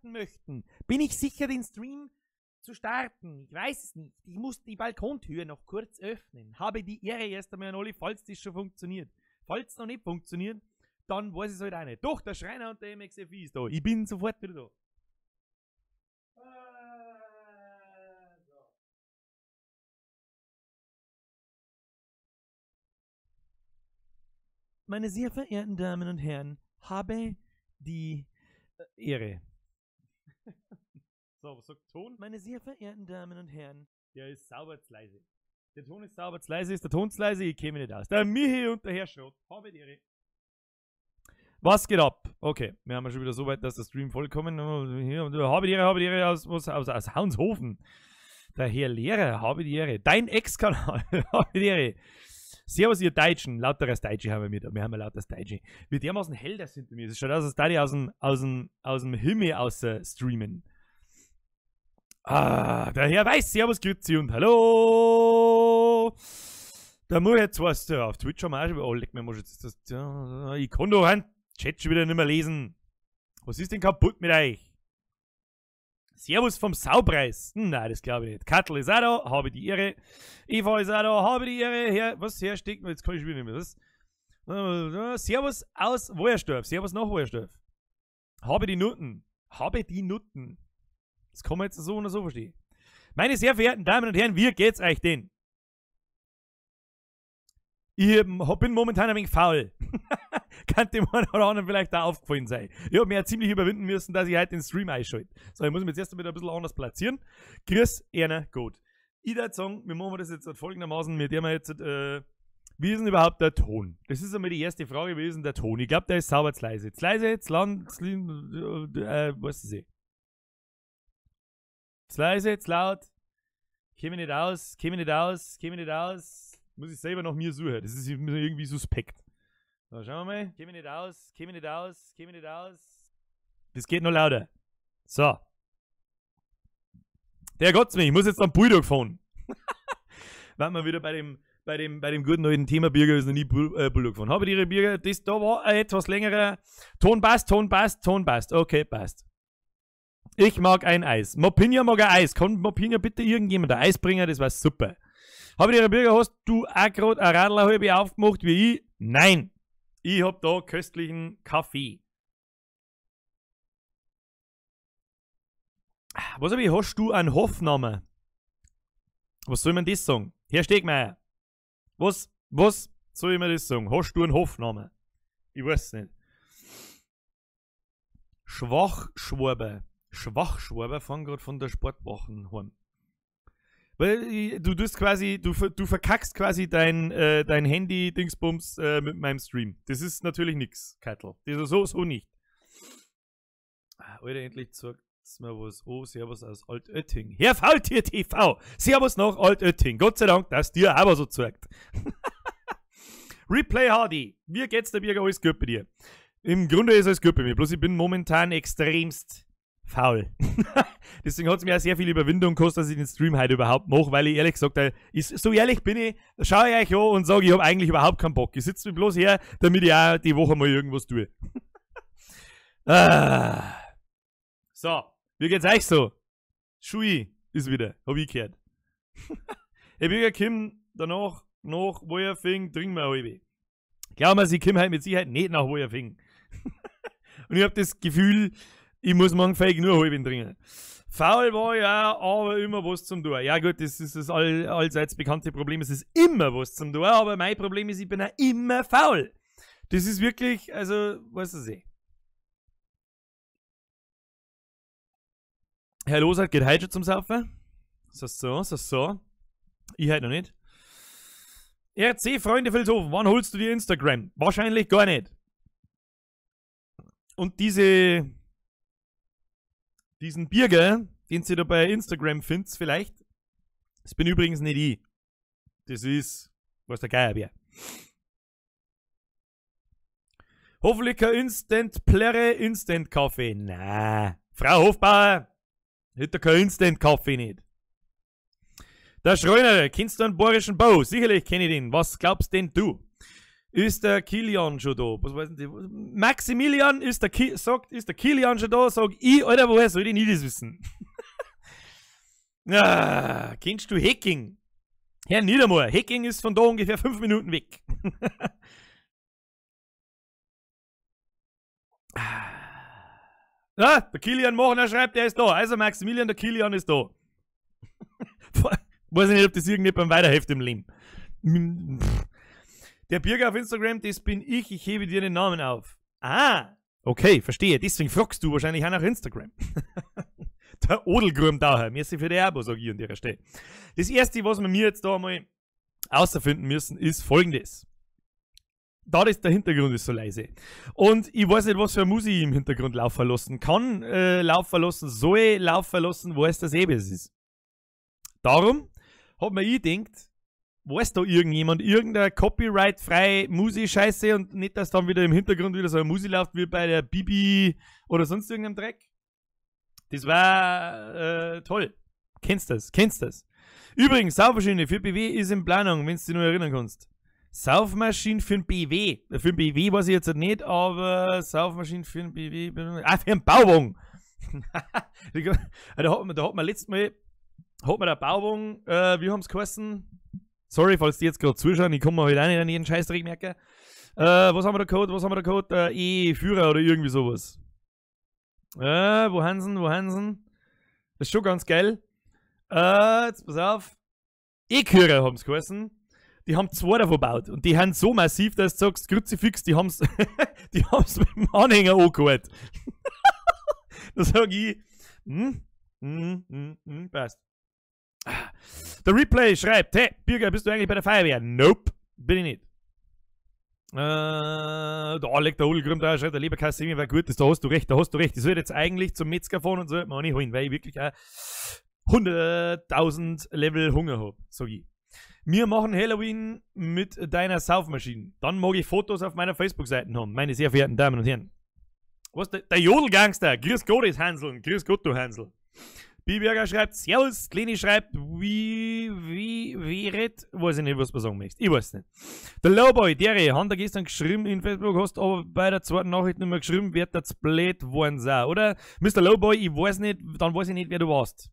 starten möchten, bin ich sicher, den Stream zu starten. Ich weiß es nicht. Ich muss die Balkontür noch kurz öffnen. Habe die Ehre erst einmal an alle, falls das schon funktioniert. Falls es noch nicht funktioniert, dann weiß ich es halt auch nicht. Doch, der Schreiner und der MXFI ist da. Ich bin sofort wieder da. Meine sehr verehrten Damen und Herren, habe die Ehre. So, was sagt Ton? Meine sehr verehrten Damen und Herren. Der ist sauber zu leise. Der Ton ist sauber zu leise, ist der Ton zu leise, ich käme nicht aus. Der Michi und der Herr Schrott. Habe die Ehre. Was geht ab? Okay, wir haben ja schon wieder so weit, dass der Stream vollkommen. Habe die Ehre aus Haunshofen. Der Herr Lehrer, habe die Ehre. Dein Ex-Kanal, habe die Ehre. Servus, ihr Deutschen. Lauteres Deutsche haben wir mit. Wir haben ja lauteres Deutsche. Wie dermaßen hell das hinter mir ist. Es schaut aus, als da die aus dem Himmel aus streamen. Ah, der Herr Weiß. Servus, grüezi und hallo. Da muss jetzt was. Auf Twitch haben wir auch schon. Oh, leck mir, muss jetzt das. Ich kann doch einen Chat schon wieder nicht mehr lesen. Was ist denn kaputt mit euch? Servus vom Saupreis. Nein, das glaube ich nicht. Kattel ist auch da, habe die Ehre. Eva ist auch da, habe die Ehre. Was hersteckt? Jetzt kann ich wieder nicht mehr. Was? Servus aus Wojersdorf. Servus nach Wojersdorf. Habe die Nutten. Habe die Nutten. Das kann man jetzt so oder so verstehen. Meine sehr verehrten Damen und Herren, wie geht's euch denn? Ich bin momentan ein wenig faul. Kann dem einen oder anderen vielleicht auch aufgefallen sein. Ich habe mir ja ziemlich überwinden müssen, dass ich heute den Stream einschalte. So, ich muss mich jetzt erst einmal ein bisschen anders platzieren. Grüß, Erna, gut. Ich würde sagen, wir machen das jetzt folgendermaßen, mit dem wir jetzt, wie ist denn überhaupt der Ton? Das ist einmal die erste Frage, wie ist denn der Ton? Ich glaube, der ist sauber zu leise. Zu leise, zu lang, was ist das? Zu leise, zu laut. Käme nicht aus, käme nicht aus, käme nicht aus. Muss ich selber nach mir suchen. Das ist irgendwie suspekt. So, schauen wir mal. Käme nicht aus, käme nicht aus, käme nicht aus. Das geht noch lauter. So. Der Gott's mir, ich muss jetzt am Bulldog fahren. Waren wir wieder bei dem guten alten Thema Birger, ist noch nie Bulldog fahren. Habe ihre Birger, das da war ein etwas längerer. Ton passt, Ton passt, Ton passt. Okay, passt. Ich mag ein Eis. Mopinja mag ein Eis. Kann Mopinja bitte irgendjemand ein Eis bringen? Das war super. Habe ich ihre Bürger, hast du auch gerade ein Radler halb aufgemacht wie ich? Nein. Ich hab da köstlichen Kaffee. Was habe ich? Hast du einen Hofnamen? Was soll man das sagen? Herr Stegmeier. Was soll ich mir das sagen? Hast du einen Hofnamen? Ich weiß es nicht. Schwachschwaber fahren gerade von der Sportwochen heim. Weil du tust quasi, du verkackst quasi dein Handy-Dingsbums mit meinem Stream. Das ist natürlich nix, Keitel. Das ist so nicht. Alter, endlich sagt's mir was. Oh, Servus aus Altötting. Herr Faultier TV! Servus nach Altötting. Gott sei Dank, dass dir aber so zeigt. Replay Hardy. Wie geht's der Birger? Alles gut bei dir? Im Grunde ist alles gut bei mir. Bloß ich bin momentan extremst faul. Deswegen hat es mir auch sehr viel Überwindung gekostet, dass ich den Stream heute überhaupt mache, weil ich ehrlich gesagt, so ehrlich bin ich, schaue ich euch an und sage, ich habe eigentlich überhaupt keinen Bock. Ich sitze mir bloß her, damit ich auch die Woche mal irgendwas tue. So, wie geht's euch so? Schui ist wieder, hab ich gehört. Ich bin ja Kim danach, nach Wojerfing, trinken wir halbe. Glauben wir, sie kommen halt mit Sicherheit nicht nach Wojerfing. Und ich habe das Gefühl, ich muss morgen fähig nur halb trinken. Faul war ja, aber immer was zum Tun. Ja gut, das ist das allseits bekannte Problem. Es ist immer was zum Tun, aber mein Problem ist, ich bin auch immer faul. Das ist wirklich, also, weißt du eh. Herr Losert geht heute schon zum Saufen. So. Ich halt noch nicht. RC Freunde Vilshofen, wann holst du dir Instagram? Wahrscheinlich gar nicht. Und diesen Birger, den ihr da bei Instagram findet, vielleicht. Das bin übrigens nicht ich. Das ist, was der Geier wäre. Hoffentlich kein Instant-Plärre, Instant-Kaffee. Na, Frau Hofbauer, hätte kein Instant-Kaffee nicht. Der Schreuner, kennst du einen bayerischen Bau? Sicherlich kenne ich den. Was glaubst denn du? Ist der Kilian schon da? Was weiß ich? Maximilian, ist der Kilian schon da? Sag ich, Alter, woher soll ich das wissen? Kennst du Hacking? Herr Niedermoor, Hacking ist von da ungefähr 5 Minuten weg. Der Kilian Mochner schreibt, der ist da. Also Maximilian, der Kilian ist da. Weiß ich nicht, ob das irgendjemand weiterhilft im Leben. Der Bürger auf Instagram, das bin ich hebe dir den Namen auf. Ah, okay, verstehe. Deswegen fragst du wahrscheinlich auch nach Instagram. Der Odelgrum daher. Merci für die Abo, sage ich an der Stelle. Das erste, was wir mir jetzt da mal außerfinden müssen, ist folgendes. Da der Hintergrund ist so leise. Und ich weiß nicht, was für Musik ich im Hintergrund laufen lassen kann. Laufen lassen soll, laufen lassen, weiß das eben ist. Darum hat mir ich gedacht, weiß da irgendjemand irgendeine copyright-freie Musik-Scheiße und nicht, dass dann wieder im Hintergrund wieder so eine Musik läuft wie bei der Bibi oder sonst irgendeinem Dreck? Das war toll. Kennst das? Übrigens, Saufmaschine für BW ist in Planung, wenn du dich noch erinnern kannst. Saufmaschine für ein BW. Für ein BW weiß ich jetzt nicht, aber Saufmaschine für ein BW. Für einen Bauwagen. Da hat man letztes Mal der Bauwagen, wie haben es geheißen? Sorry, falls die jetzt gerade zuschauen, ich kann mir halt auch nicht an jeden Scheißdreck merken. Was haben wir da gehabt? E-Führer oder irgendwie sowas. Wo haben sie? Das ist schon ganz geil. Jetzt pass auf. E-Kürer haben es geheißen. Die haben 2 davon gebaut. Und die haben so massiv, dass du sagst, Kruzifix, die haben's mit dem Anhänger angeholt. Da sag ich, passt. Der Replay schreibt, hey, Birger, bist du eigentlich bei der Feuerwehr? Nope, bin ich nicht. Da legt der Odelgrim da, schreibt, der Leberkasse war gut, da hast du recht. Ich sollte jetzt eigentlich zum Metzger fahren und sollte mir auch nicht holen, weil ich wirklich 100.000 Level Hunger habe, sag ich. Wir machen Halloween mit deiner Saufmaschine. Dann mag ich Fotos auf meiner Facebook-Seite haben, meine sehr verehrten Damen und Herren. Was, der Jodelgangster, grüß Gott, ist Hansel, grüß Gott, du Hansel. Biberger schreibt, Servus, Leni schreibt, wie red, weiß ich nicht, was du sagen möchtest. Ich weiß nicht. Der Lowboy, der hat da gestern geschrieben in Facebook, hast aber bei der zweiten Nachricht nicht mehr geschrieben, wird das blöd worden sein, oder? Mr. Lowboy, ich weiß nicht, dann weiß ich nicht, wer du warst.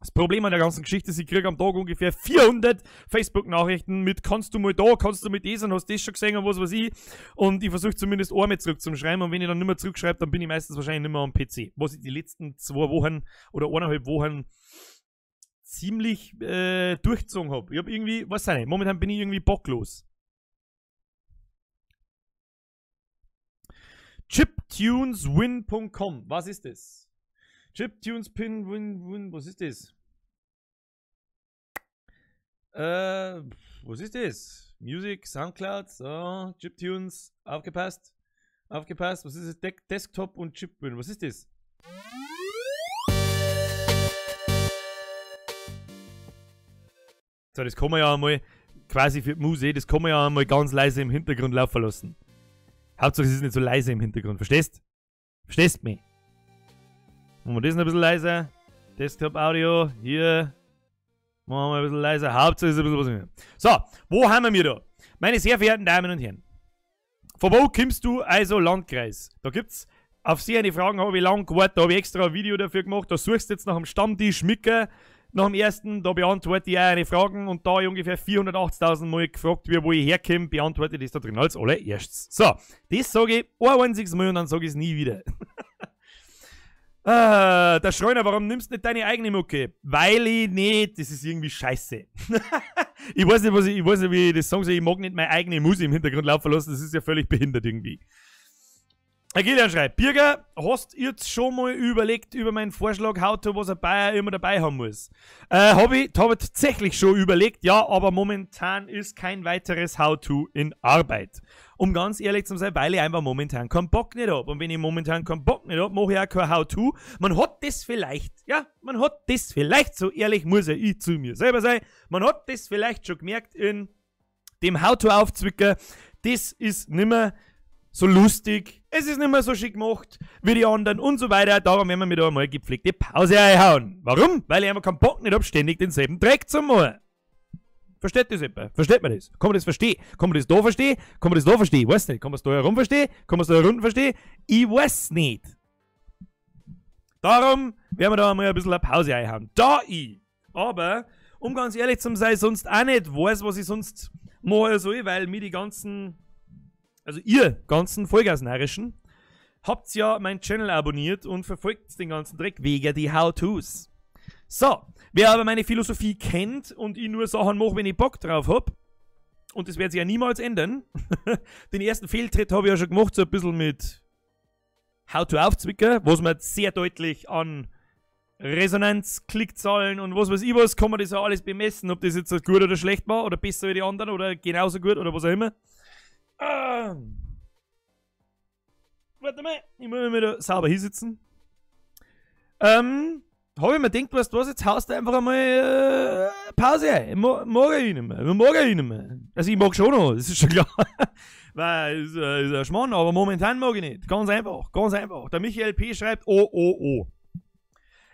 Das Problem an der ganzen Geschichte ist, ich kriege am Tag ungefähr 400 Facebook-Nachrichten mit kannst du mal da, kannst du mit das und hast das schon gesehen und was weiß ich. Und ich versuche zumindest einmal zurück zum Schreiben und wenn ich dann nicht mehr zurückschreibe, dann bin ich meistens wahrscheinlich nicht mehr am PC. Was ich die letzten 2 Wochen oder 1,5 Wochen ziemlich durchgezogen habe. Ich habe irgendwie, was sei nicht, momentan bin ich irgendwie bocklos. Chiptuneswin.com, was ist das? Chiptunes-Pin-Win, was ist das? Was ist das? Music, Soundcloud, so, Chiptunes, aufgepasst, was ist das? Desktop und Chipwin, was ist das? So, das kann man ja einmal, quasi für die Musik, das kann man ja einmal ganz leise im Hintergrund laufen lassen. Hauptsache es ist nicht so leise im Hintergrund, verstehst? Verstehst mich? Machen wir das noch ein bisschen leiser. Desktop-Audio, hier. Machen wir ein bisschen leiser. Hauptsache ist ein bisschen was mehr. So, wo haben wir da? Meine sehr verehrten Damen und Herren. Von wo kommst du also Landkreis? Da gibt's auf sehr eine Fragen, habe ich lang gewartet, da habe ich extra ein Video dafür gemacht. Da suchst du jetzt nach dem Stammtisch Micker, nach dem ersten, da beantworte ich auch eine Fragen und da ich ungefähr 480.000 Mal gefragt wird, wo ich herkomme, beantworte ich das da drin als allererstes. So, das sage ich ein einziges Mal und dann sage ich es nie wieder. Der Schreuner, warum nimmst du nicht deine eigene Mucke? Weil ich nicht, das ist irgendwie scheiße. ich weiß nicht, wie ich das sagen soll, ich mag nicht meine eigene Musik im Hintergrund laufen lassen, das ist ja völlig behindert irgendwie. Herr Kilian schreibt, Birger, hast du jetzt schon mal überlegt über meinen Vorschlag, How-To, was ein Bayer immer dabei haben muss? Habe ich tatsächlich schon überlegt, ja, aber momentan ist kein weiteres How-To in Arbeit. Um ganz ehrlich zu sein, weil ich einfach momentan keinen Bock nicht habe. Und wenn ich momentan keinen Bock nicht habe, mache ich auch kein How-To. Man hat das vielleicht, so ehrlich muss ja ich zu mir selber sein, man hat das vielleicht schon gemerkt in dem How-To-Aufzwicker, das ist nimmer so lustig, es ist nicht mehr so schick gemacht wie die anderen und so weiter. Darum werden wir mir da einmal gepflegte Pause einhauen. Warum? Weil ich einfach keinen Bock nicht habe, ständig denselben Dreck zu machen. Versteht das etwa? Versteht man das? Kann man das verstehen? Kann man das da verstehen? Kann man das da verstehen? Weiß nicht. Kann man es da herum verstehen? Kann man es da herunten verstehen? Ich weiß nicht. Darum werden wir da mal ein bisschen eine Pause einhauen. Da ich. Aber, um ganz ehrlich zu sein, sonst auch nicht weiß, was ich sonst machen soll, weil mir die ganzen, also ihr ganzen Vollgasnarrischen, habt ja meinen Channel abonniert und verfolgt den ganzen Dreck wegen die How-Tos. So, wer aber meine Philosophie kennt und ich nur Sachen mache, wenn ich Bock drauf hab, und das wird sich ja niemals ändern, den ersten Fehltritt habe ich ja schon gemacht, so ein bisschen mit How-To aufzwicken, was man sehr deutlich an Resonanz, Klickzahlen und was weiß ich was, kann man das ja alles bemessen, ob das jetzt gut oder schlecht war, oder besser wie die anderen, oder genauso gut, oder was auch immer. Warte mal, ich muss mir wieder sauber hinsitzen. Habe ich mir gedacht, weißt du was, jetzt haust du einfach einmal Pause ein. Mag ich nicht mehr. Also ich mag schon noch, das ist schon klar. Weil, ist ein Schmarrn, aber momentan mag ich nicht. Ganz einfach, ganz einfach. Der Michael P. schreibt, oh.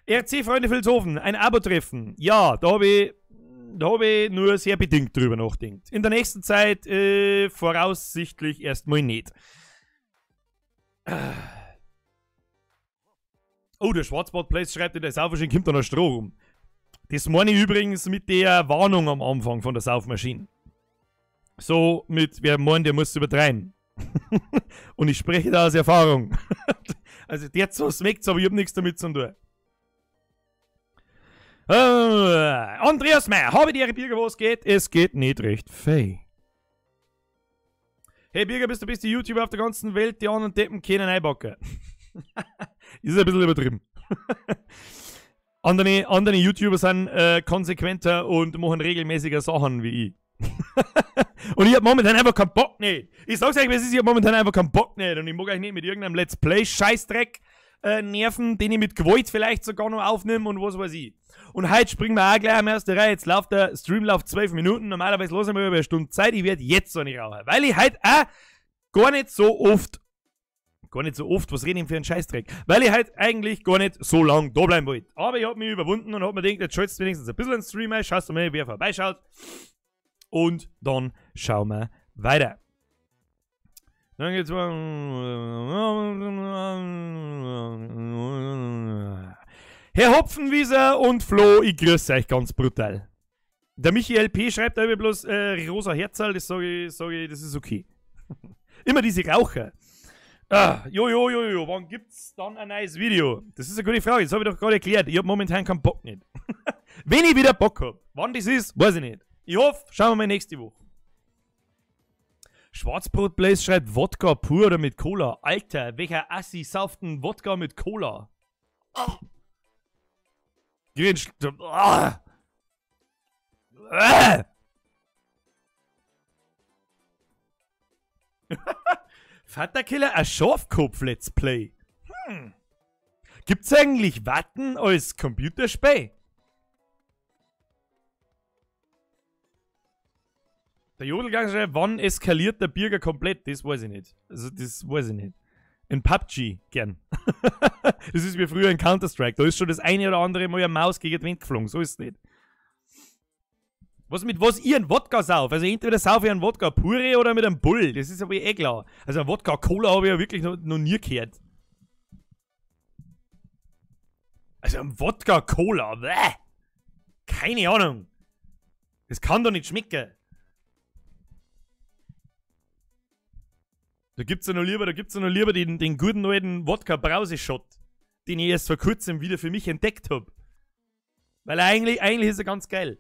RC Freunde Vilshofen, ein Abo-Treffen. Ja, da habe ich nur sehr bedingt drüber nachgedacht. In der nächsten Zeit voraussichtlich erstmal nicht. Oh, der Schwarzbart-Place schreibt in der Saufmaschine, kommt da noch Stroh rum. Das meine ich übrigens mit der Warnung am Anfang von der Saufmaschine. So mit, wer meint, der muss übertreiben. Und ich spreche da aus Erfahrung. Also der so schmeckt's, aber ich hab nichts damit zu tun. Andreas Meyer, habe die Birger, wo es geht? Es geht nicht recht fei. Hey Birger, bist du beste YouTuber auf der ganzen Welt, die anderen Deppen können einbacken. Ist ein bisschen übertrieben. andere YouTuber sind konsequenter und machen regelmäßiger Sachen wie ich. Und ich hab momentan einfach keinen Bock nicht. Ich sag's euch, was ist, ich hab momentan einfach keinen Bock nicht. Und ich mag euch nicht mit irgendeinem Let's Play-Scheißdreck nerven, den ich mit Gewalt vielleicht sogar noch aufnehme und was weiß ich. Und heute springen wir auch gleich am ersten Reihe. Jetzt läuft der Stream 12 Minuten. Normalerweise lassen wir über eine Stunde Zeit. Ich werde jetzt so nicht rauchen. Weil ich heute auch gar nicht so oft, was rede ich für einen Scheißdreck? Weil ich halt eigentlich gar nicht so lang da bleiben wollte. Aber ich habe mich überwunden und habe mir gedacht, jetzt schaltest du wenigstens ein bisschen einen Stream ein, schaust du mal, wer vorbeischaut. Und dann schauen wir weiter. Dann geht's Herr Hopfenwieser und Flo, ich grüße euch ganz brutal. Der Michael P. schreibt da bloß rosa Herzl, das sage ich, das ist okay. Immer diese Raucher. Wann gibt's dann ein neues Video? Das ist eine gute Frage, das habe ich doch gerade erklärt. Ich habe momentan keinen Bock nicht. Wenn ich wieder Bock habe, wann das ist, weiß ich nicht. Ich hoffe, schauen wir mal nächste Woche. Schwarzbrot-Blaze schreibt Wodka pur oder mit Cola. Alter, welcher Assi sauft einen Wodka mit Cola? Oh. Vaterkiller, ein Schafkopf-Let's Play. Gibt's eigentlich Watten als Computerspiel? Der Jodelgang schreibt, wann eskaliert der Birger komplett? Das weiß ich nicht. Also, das weiß ich nicht. In PUBG, gern. Das ist wie früher in Counter-Strike. Da ist schon das eine oder andere Mal eine Maus gegen den Wind geflogen. So ist es nicht. Mit was ihr einen Wodka sauf? Also entweder sauf ich einen Wodka pure oder mit einem Bull. Das ist aber eh klar. Also ein Wodka Cola habe ich ja wirklich noch nie gehört. Also ein Wodka Cola. Bäh. Keine Ahnung. Das kann doch nicht schmecken. Da gibt's ja noch lieber den guten alten Wodka-Brause-Shot, den ich erst vor kurzem wieder für mich entdeckt habe. Weil eigentlich ist er ganz geil.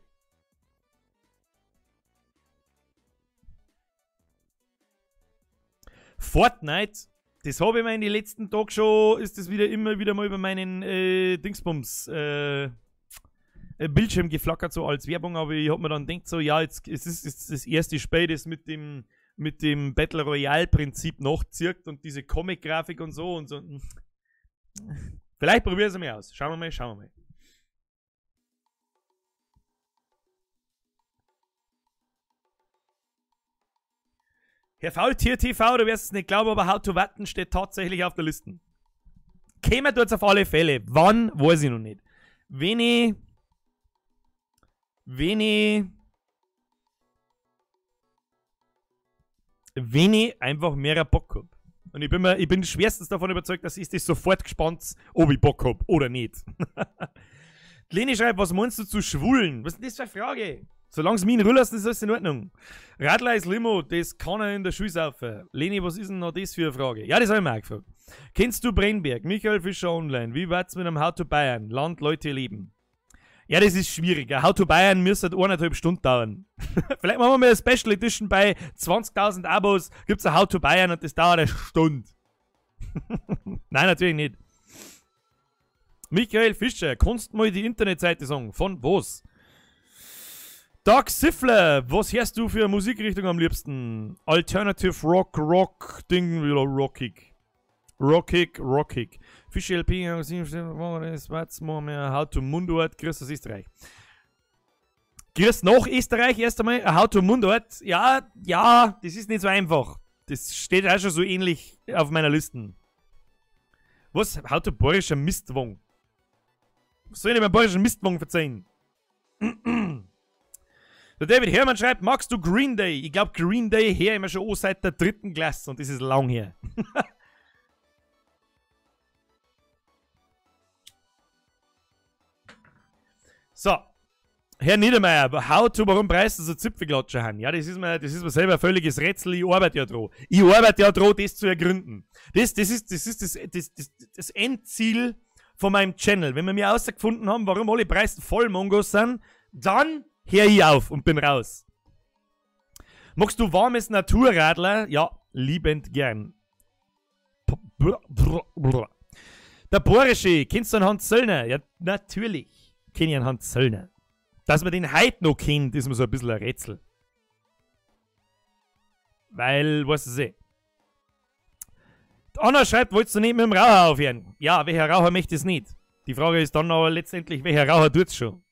Fortnite, das habe ich mir in den letzten Tagen schon, ist das immer wieder mal über meinen Dingsbums Bildschirm geflackert, so als Werbung, aber ich habe mir dann gedacht, so, ja, jetzt ist das erste Spiel, das mit dem Battle Royale Prinzip nachzirkt und diese Comic-Grafik und so. Vielleicht probieren sie mal aus. Schauen wir mal. Herr Faultier TV, du wirst es nicht glauben, aber How to Watten steht tatsächlich auf der Liste. Käme dort auf alle Fälle. Wann, weiß ich noch nicht. Wenn ich wenn ich einfach mehr Bock hab. Und ich bin schwerstens davon überzeugt, dass ich das sofort gespannt, ob ich Bock hab oder nicht. Die Leni schreibt, was meinst du zu Schwulen? Was ist denn das für eine Frage? Solange es mich in Ruhe lässt, ist alles in Ordnung. Radler ist Limo, das kann er in der Schule saufen. Leni, was ist denn noch das für eine Frage? Ja, das habe ich mir auch gefragt. Kennst du Brennberg? Michael Fischer online. Wie war's mit einem How to Bayern? Land, Leute, Leben. Ja, das ist schwierig. Ein How to Bayern müsste 1,5 Stunden dauern. Vielleicht machen wir mal eine Special Edition bei 20.000 Abos. Gibt's ein How to Bayern und das dauert eine Stunde. Nein, natürlich nicht. Michael Fischer, kannst du mal die Internetseite sagen? Von was? Doug Siffler, was hörst du für eine Musikrichtung am liebsten? Alternative Rock, Ding, wieder rockig. Rockig. Fischer LP, How to Mundart, grüß aus Österreich. Grüß nach Österreich erst einmal, How to Mundart. Ja, das ist nicht so einfach. Das steht auch schon so ähnlich auf meiner Liste. Was? How to bayerischer Mistwang? Was soll ich beim bayerischen Mistwang verzeihen? Der David Hermann schreibt, magst du Green Day? Ich glaube, Green Day her immer schon seit der 3. Klasse und das ist lang her. So. Herr Niedermeyer, warum preist du so Zipfelklatscher haben? Ja, das ist mir selber ein völliges Rätsel. Ich arbeite ja dran. Das zu ergründen. Das ist das Endziel von meinem Channel. Wenn wir mir herausgefunden haben, warum alle Preise voll Mongos sind, dann hör ich auf und bin raus. Magst du warmes Naturradler? Ja, liebend gern. Der Borische, kennst du einen Hans Zöllner? Ja, natürlich kenn ich einen Hans Zöllner. Dass man den heute noch kennt, ist mir so ein bisschen ein Rätsel. Weil, weißt du eh. Anna schreibt, wolltest du nicht mit dem Raucher aufhören? Ja, welcher Raucher möchte es nicht? Die Frage ist dann aber letztendlich, welcher Raucher tut es schon?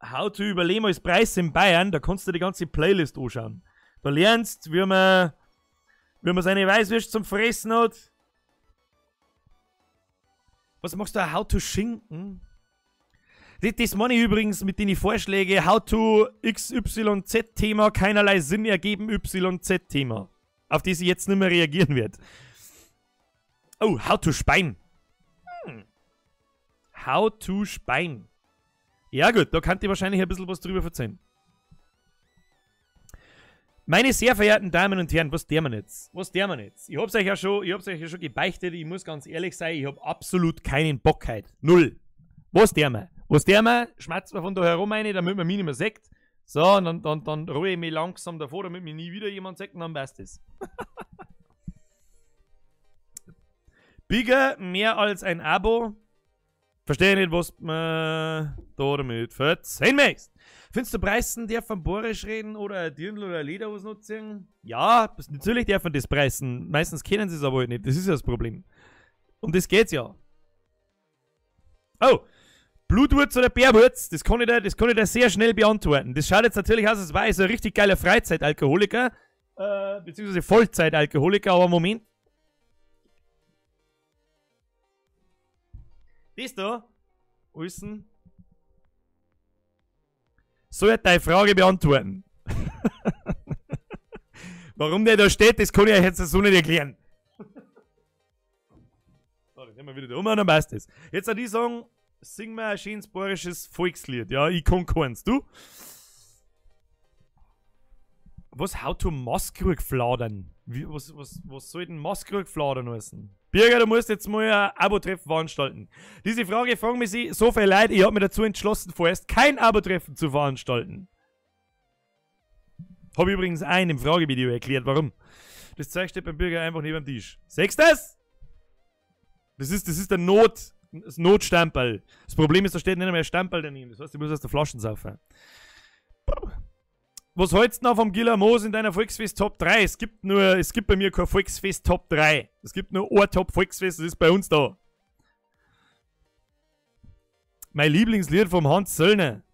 How to überleben als Preis in Bayern, da kannst du die ganze Playlist anschauen. Da lernst, wie man seine Weißwürste zum Fressen hat. Was machst du? How to Schinken? Das meine ich übrigens mit den Vorschlägen. How to XYZ-Thema, keinerlei Sinn ergeben YZ-Thema. Auf das ich jetzt nicht mehr reagieren werde. Oh, How to Spein. How to Spein. Ja gut, da kann ich wahrscheinlich ein bisschen was drüber erzählen. Meine sehr verehrten Damen und Herren, was der man jetzt? Ich hab's euch ja schon gebeichtet, ich muss ganz ehrlich sein, ich hab absolut keinen Bock heute. Null. Was der man? Schmatzt mir von da herum rein, damit man mich nicht mehr sagt. So, und dann ruhe ich mich langsam davor, damit mich nie wieder jemand sagt, und dann passt es. Bigger, mehr als ein Abo. Verstehe nicht, was man da damit verzeihen möchtest. Findest du Preisen, der von Borisch reden oder ein Dirndl oder ein Lederhose nutzen? Ja, natürlich darf man das preisen. Meistens kennen sie es aber halt nicht. Das ist ja das Problem. Um das geht's ja. Oh, Blutwurz oder Bärwurz? Das kann ich da sehr schnell beantworten. Das schaut jetzt natürlich aus, als war ich so ein richtig geiler Freizeitalkoholiker. Beziehungsweise Vollzeitalkoholiker, aber Moment. Das da? Wo ist denn? Soll ich deine Frage beantworten? Warum der da steht, das kann ich euch jetzt so nicht erklären. So, dann sind wir wieder da und dann passt das. Jetzt würde ich sagen, sing mir ein schönes bayerisches Volkslied. Ja, ich kann keins. Du? Was? How to Maskrug fladern? Was soll denn Maskrug fladern heißen? Birger, du musst jetzt mal ein Abo-Treffen veranstalten. Diese Frage fragen mich so viele Leute, ich habe mich dazu entschlossen, vorerst kein Abo-Treffen zu veranstalten. Habe ich übrigens im Fragevideo erklärt, warum. Das Zeug steht beim Birger einfach neben dem Tisch. Siehst du das? Das ist der Notstempel. Das Problem ist, da steht nicht mehr ein Stempel daneben. Das heißt, ich muss aus der Flaschen saufen. Was hältst du noch vom Gila Moos in deiner Volksfest Top 3? Es gibt bei mir kein Volksfest Top 3. Es gibt nur ein Top Volksfest, das ist bei uns da. Mein Lieblingslied vom Hans Zöllner.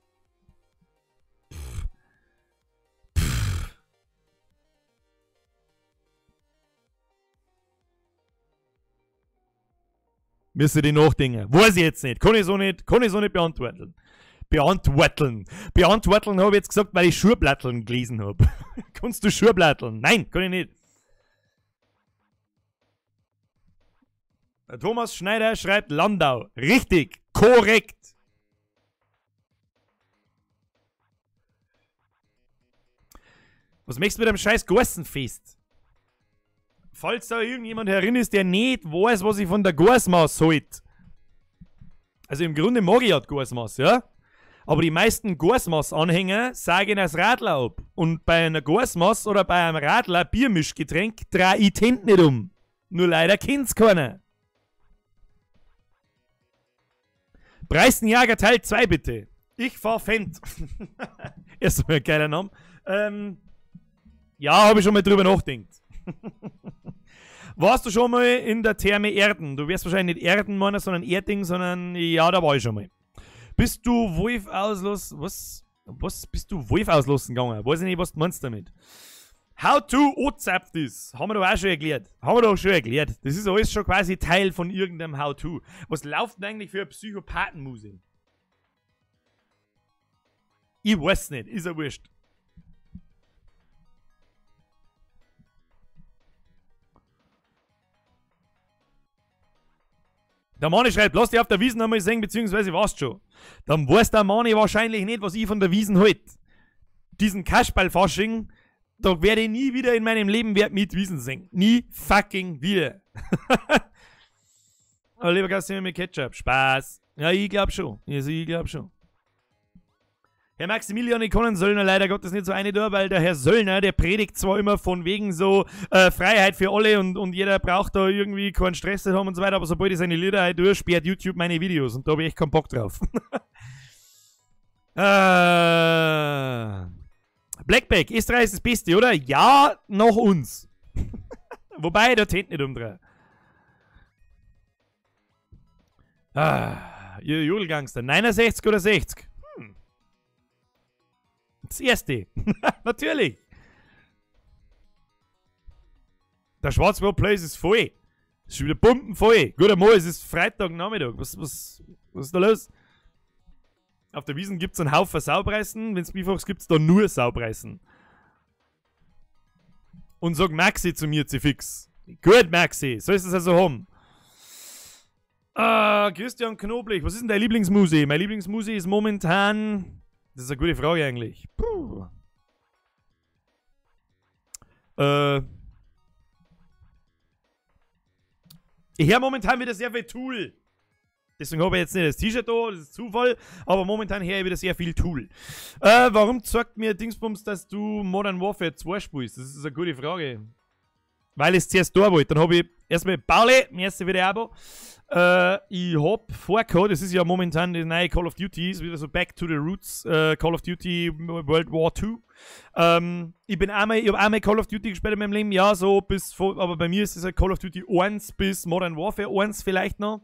Müsste die nachdenken. Weiß ich jetzt nicht. Kann ich so nicht beantworten. Beantworteln. Beantworteln habe ich jetzt gesagt, weil ich Schuhblatteln gelesen habe. Kannst du Schuhblatteln? Nein, kann ich nicht. Der Thomas Schneider schreibt Landau. Richtig. Korrekt. Was möchtest du mit einem scheiß Gorsenfest? Falls da irgendjemand herin ist, der nicht weiß, was ich von der Gorsmaß halt. Also im Grunde mag ich ja die Gorsmaß, ja? Aber die meisten Gorsmaß-Anhänger sagen das Radler ab. Und bei einer Gorsmaß oder bei einem Radler Biermischgetränk drehe ich die Hände nicht um. Nur leider kennt's keiner. Preisenjager Teil 2 bitte. Ich fahr Fendt. Erstmal ein geiler Name. Ja, habe ich schon mal drüber nachgedacht. Warst du schon mal in der Therme Erden? Du wirst wahrscheinlich nicht Erden meinen, sondern Erding, sondern ja, da war ich schon mal. Bist du Wolf auslos... Was bist du Wolf auslosen gegangen? Weiß ich nicht, was du meinst damit. How to WhatsApp this. Haben wir doch auch schon erklärt. Das ist alles schon quasi Teil von irgendeinem How to. Was läuft denn eigentlich für eine Psychopathenmuse? Ich weiß nicht, ist ja wurscht. Der Mani schreibt, lass dich auf der Wiesn einmal singen, beziehungsweise warst schon. Dann weiß der Mani wahrscheinlich nicht, was ich von der Wiesn halt. Diesen Kasperl-Fasching, da werde ich nie wieder in meinem Leben mit Wiesn singen. Nie fucking wieder. Aber lieber Gast mit Ketchup. Spaß. Ja, ich glaube schon. Herr Maximilian, ich kann den Söllner leider Gottes nicht so eine da, weil der Herr Söllner, der predigt zwar immer von wegen so Freiheit für alle und jeder braucht da irgendwie keinen Stress zu haben und so weiter, aber sobald ich seine Lieder halt durchsperrt YouTube meine Videos und da habe ich echt keinen Bock drauf. Blackback, Österreich ist das Beste, oder? Ja, nach uns. Wobei, da tänt nicht umdrehen. Ihr Jodelgangster, 69 oder 60? Das erste. Natürlich. Der Schwarzwald Place ist voll. Ist schon wieder pumpenvoll. Gut einmal, es ist Freitagnachmittag. Was ist da los? Auf der Wiesn gibt es einen Haufen Saupreisen. Wenn es Bifachs gibt, dann nur Saupreisen. Und sag Maxi zu mir, fix. Gut, Maxi. So ist es also haben. Christian Knoblich. Was ist denn dein Lieblingsmusik? Mein Lieblingsmusik ist momentan... Das ist eine gute Frage eigentlich. Puh. Ich höre momentan wieder sehr viel Tool. Deswegen habe ich jetzt nicht das T-Shirt da, das ist Zufall. Aber momentan höre ich wieder sehr viel Tool. Warum sagt mir Dingsbums, dass du Modern Warfare 2 spielst? Das ist eine gute Frage. Weil ich es zuerst da wollte. Dann habe ich erstmal Pauli, merci für die Abo. Ich hab vorgehabt, das ist ja momentan die neue Call of Duty, ist wieder so Back to the Roots, Call of Duty World War II. Ich habe einmal Call of Duty gespielt in meinem Leben, ja, so aber bei mir ist es halt Call of Duty 1 bis Modern Warfare 1 vielleicht noch.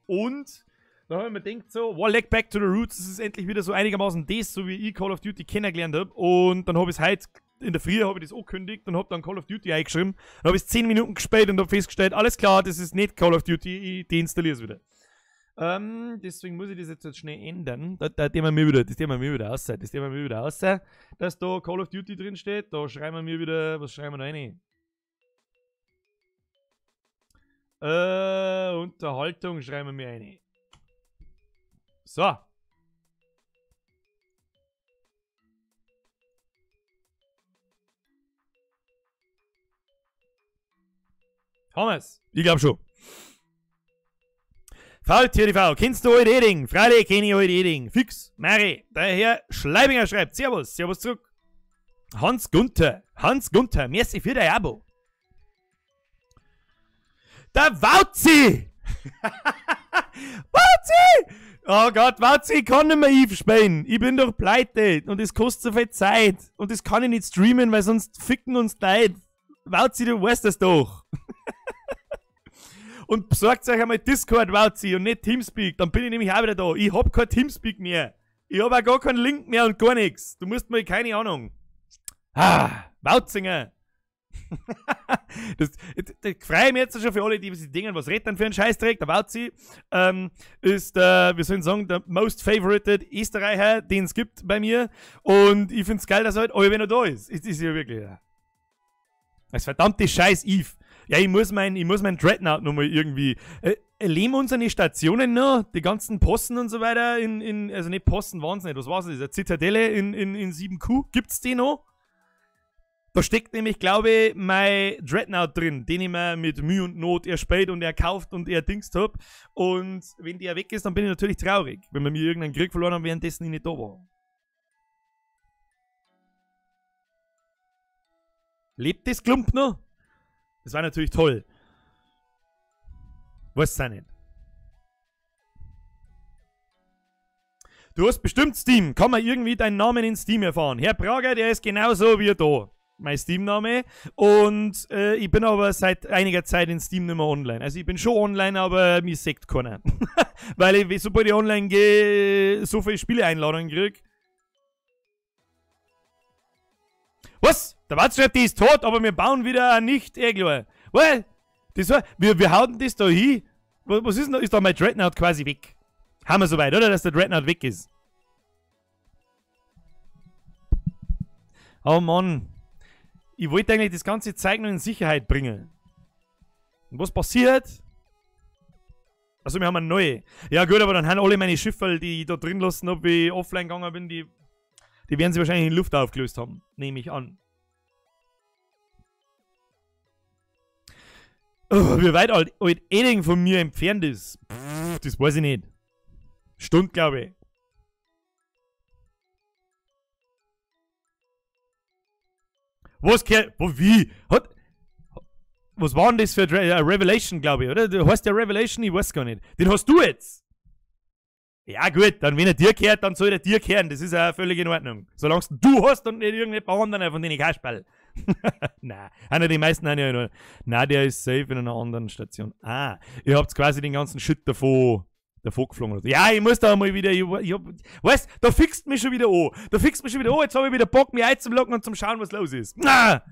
Und da habe ich mir gedacht so, Leg Back to the Roots, das ist endlich wieder so einigermaßen das, so wie ich Call of Duty kennengelernt habe. Und dann habe ich es heute in der Früh habe ich das angekündigt und habe dann Call of Duty eingeschrieben. Dann habe ich es 10 Minuten gespielt und habe festgestellt, alles klar, das ist nicht Call of Duty, ich deinstalliere es wieder. Deswegen muss ich das jetzt schnell ändern. Das nehmen wir wieder aus. Dass da Call of Duty drin steht. Da schreiben wir mir wieder, was schreiben wir da rein? Unterhaltung schreiben wir mir rein. So. Haben wir's? Ich glaube schon. Faultier TV, kennst du heute Eding? Freilich kenne ich heute Eding. Fix, Mari. Der Herr Schleibinger schreibt, Servus, Servus zurück. Hans Gunther, merci für dein Abo. Der Wauzi! Wauzi! Oh Gott, Wauzi, ich kann nicht mehr Eve spielen. Ich bin doch pleite und es kostet so viel Zeit. Und das kann ich nicht streamen, weil sonst ficken uns Leute. Wauzi, du weißt das doch. Und besorgt euch einmal Discord, Wauzi, und nicht Teamspeak. Dann bin ich nämlich auch wieder da. Ich hab kein Teamspeak mehr. Ich hab auch gar keinen Link mehr und gar nichts. Du musst mal, keine Ahnung. Wauzinger. das freue ich mich jetzt schon für alle, die sich denken, was redet dann für einen Scheißdreck, der Wauzi, ist, wir sollen sagen, der most favorited Österreicher, den es gibt bei mir. Und ich finde es geil, dass er halt alle noch da ist. Ist ja wirklich, ja. Das verdammte Scheiß Eve. Ja, ich muss mein Dreadnought nochmal irgendwie. Leben unsere Stationen noch? Die ganzen Posten und so weiter also nicht Posten waren es nicht, was war es? Eine Zitadelle in 7Q, gibt's die noch? Da steckt nämlich, glaube ich, mein Dreadnought drin, den ich mir mit Mühe und Not erspielt und erkauft und erdingst hab. Und wenn der weg ist, dann bin ich natürlich traurig, wenn wir mir irgendeinen Krieg verloren haben, währenddessen ich nicht da war. Lebt das Klump noch? Das war natürlich toll. Weiß auch nicht. Du hast bestimmt Steam. Kann man irgendwie deinen Namen in Steam erfahren? Herr Prager, der ist genauso wie da. Mein Steam-Name. Und ich bin aber seit einiger Zeit in Steam nicht mehr online. Also ich bin schon online, aber mir sagt keiner. Weil ich, sobald ich online gehe, so viele Spieleeinladungen kriege. Was? Der Watschef, die ist tot, aber wir bauen wieder nicht klar. Well, das war, wir hauen das da hin. Was ist denn da? Ist da mein Dreadnought quasi weg? Haben wir soweit, oder? Dass der Dreadnought weg ist. Oh Mann. Ich wollte eigentlich das ganze Zeug noch in Sicherheit bringen. Und was passiert? Also wir haben eine neue. Ja gut, aber dann haben alle meine Schiffe, die ich da drin lassen habe, wie ich offline gegangen bin, die werden sie wahrscheinlich in Luft aufgelöst haben. Nehme ich an. Oh, wie weit alt Eding von mir entfernt ist. Pff, das weiß ich nicht. Stunde, glaube ich. Was gehört? Wie? Was war denn das für Revelation, glaube ich, oder? Du hast ja Revelation, ich weiß gar nicht. Den hast du jetzt. Ja gut, dann wenn er dir gehört, dann soll er dir kehren. Das ist ja völlig in Ordnung. Solange du hast und nicht irgendein paar andere, von denen ich auch spiele. Nein, einer die meisten haben ja noch. Nein, der ist safe in einer anderen Station. Ah, ihr habt quasi den ganzen Shit davon geflogen. Ja, ich muss da mal wieder. Weißt, da fixt mich schon wieder an. Jetzt habe ich wieder Bock, mich einzublocken und zum Schauen, was los ist. Ah!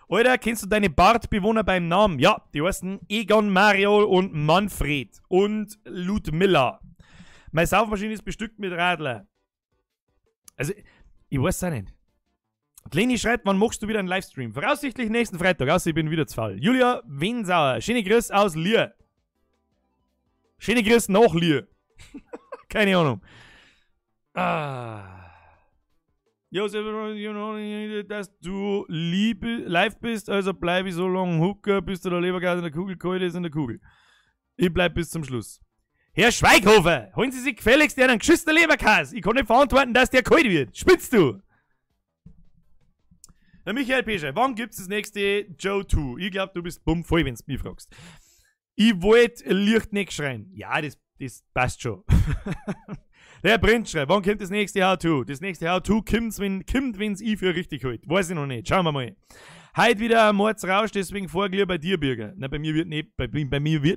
Alter, kennst du deine Bartbewohner beim Namen? Ja, die heißen Egon, Mario und Manfred und Ludmilla. Meine Saufmaschine ist bestückt mit Radler. Also, ich weiß auch nicht. Leni schreibt, wann machst du wieder einen Livestream? Voraussichtlich nächsten Freitag, außer ich bin wieder zu faul. Julia Winsauer, schöne Grüße aus Lier. Schöne Grüße nach Lier. Keine Ahnung. Ja, dass du live bist, also bleibe ich so lange Hooker, bis du der Lebergas in der Kugel kalt ist in der Kugel. Ich bleib bis zum Schluss. Herr Schweighofer, holen Sie sich gefälligst einen geschissenen Leberkas. Ich kann nicht verantworten, dass der kalt wird. Spitzt du? Der Michael Pescher, wann gibt's das nächste Joe 2? Ich glaube, du bist bumm voll, wenn du mich fragst. Ich wollte Licht nicht schreien. Ja, das passt schon. Der Prinz schreibt, wann kommt das nächste How-To? Das nächste How-To kommt, wenn's ich für richtig halt. Weiß ich noch nicht. Schauen wir mal. Heute wieder ein Mordsrausch, deswegen vorglied bei dir, Bürger. Nein, bei mir wird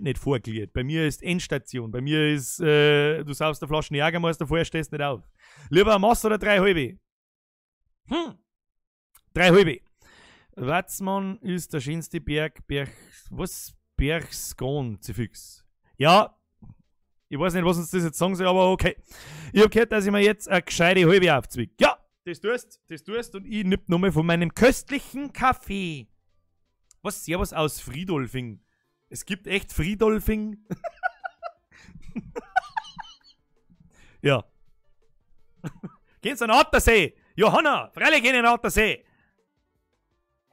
nicht vorglied. Bei mir ist Endstation. Bei mir ist, du saufst der Flaschen Jagermeister, vorher stehst nicht auf. Lieber ein Mass oder 3 halbe? 3 halbe. Watzmann ist der schönste Bergsgon, Zifix. Ja, ich weiß nicht, was uns das jetzt sagen soll, aber okay. Ich hab gehört, dass ich mir jetzt eine gescheite halbe aufzwick. Ja, das tust und ich nipp nochmal von meinem köstlichen Kaffee. Was? Servus aus Friedolfing. Es gibt echt Friedolfing? Ja. Geht's an den Attersee? Johanna, freilich gehen in den Attersee.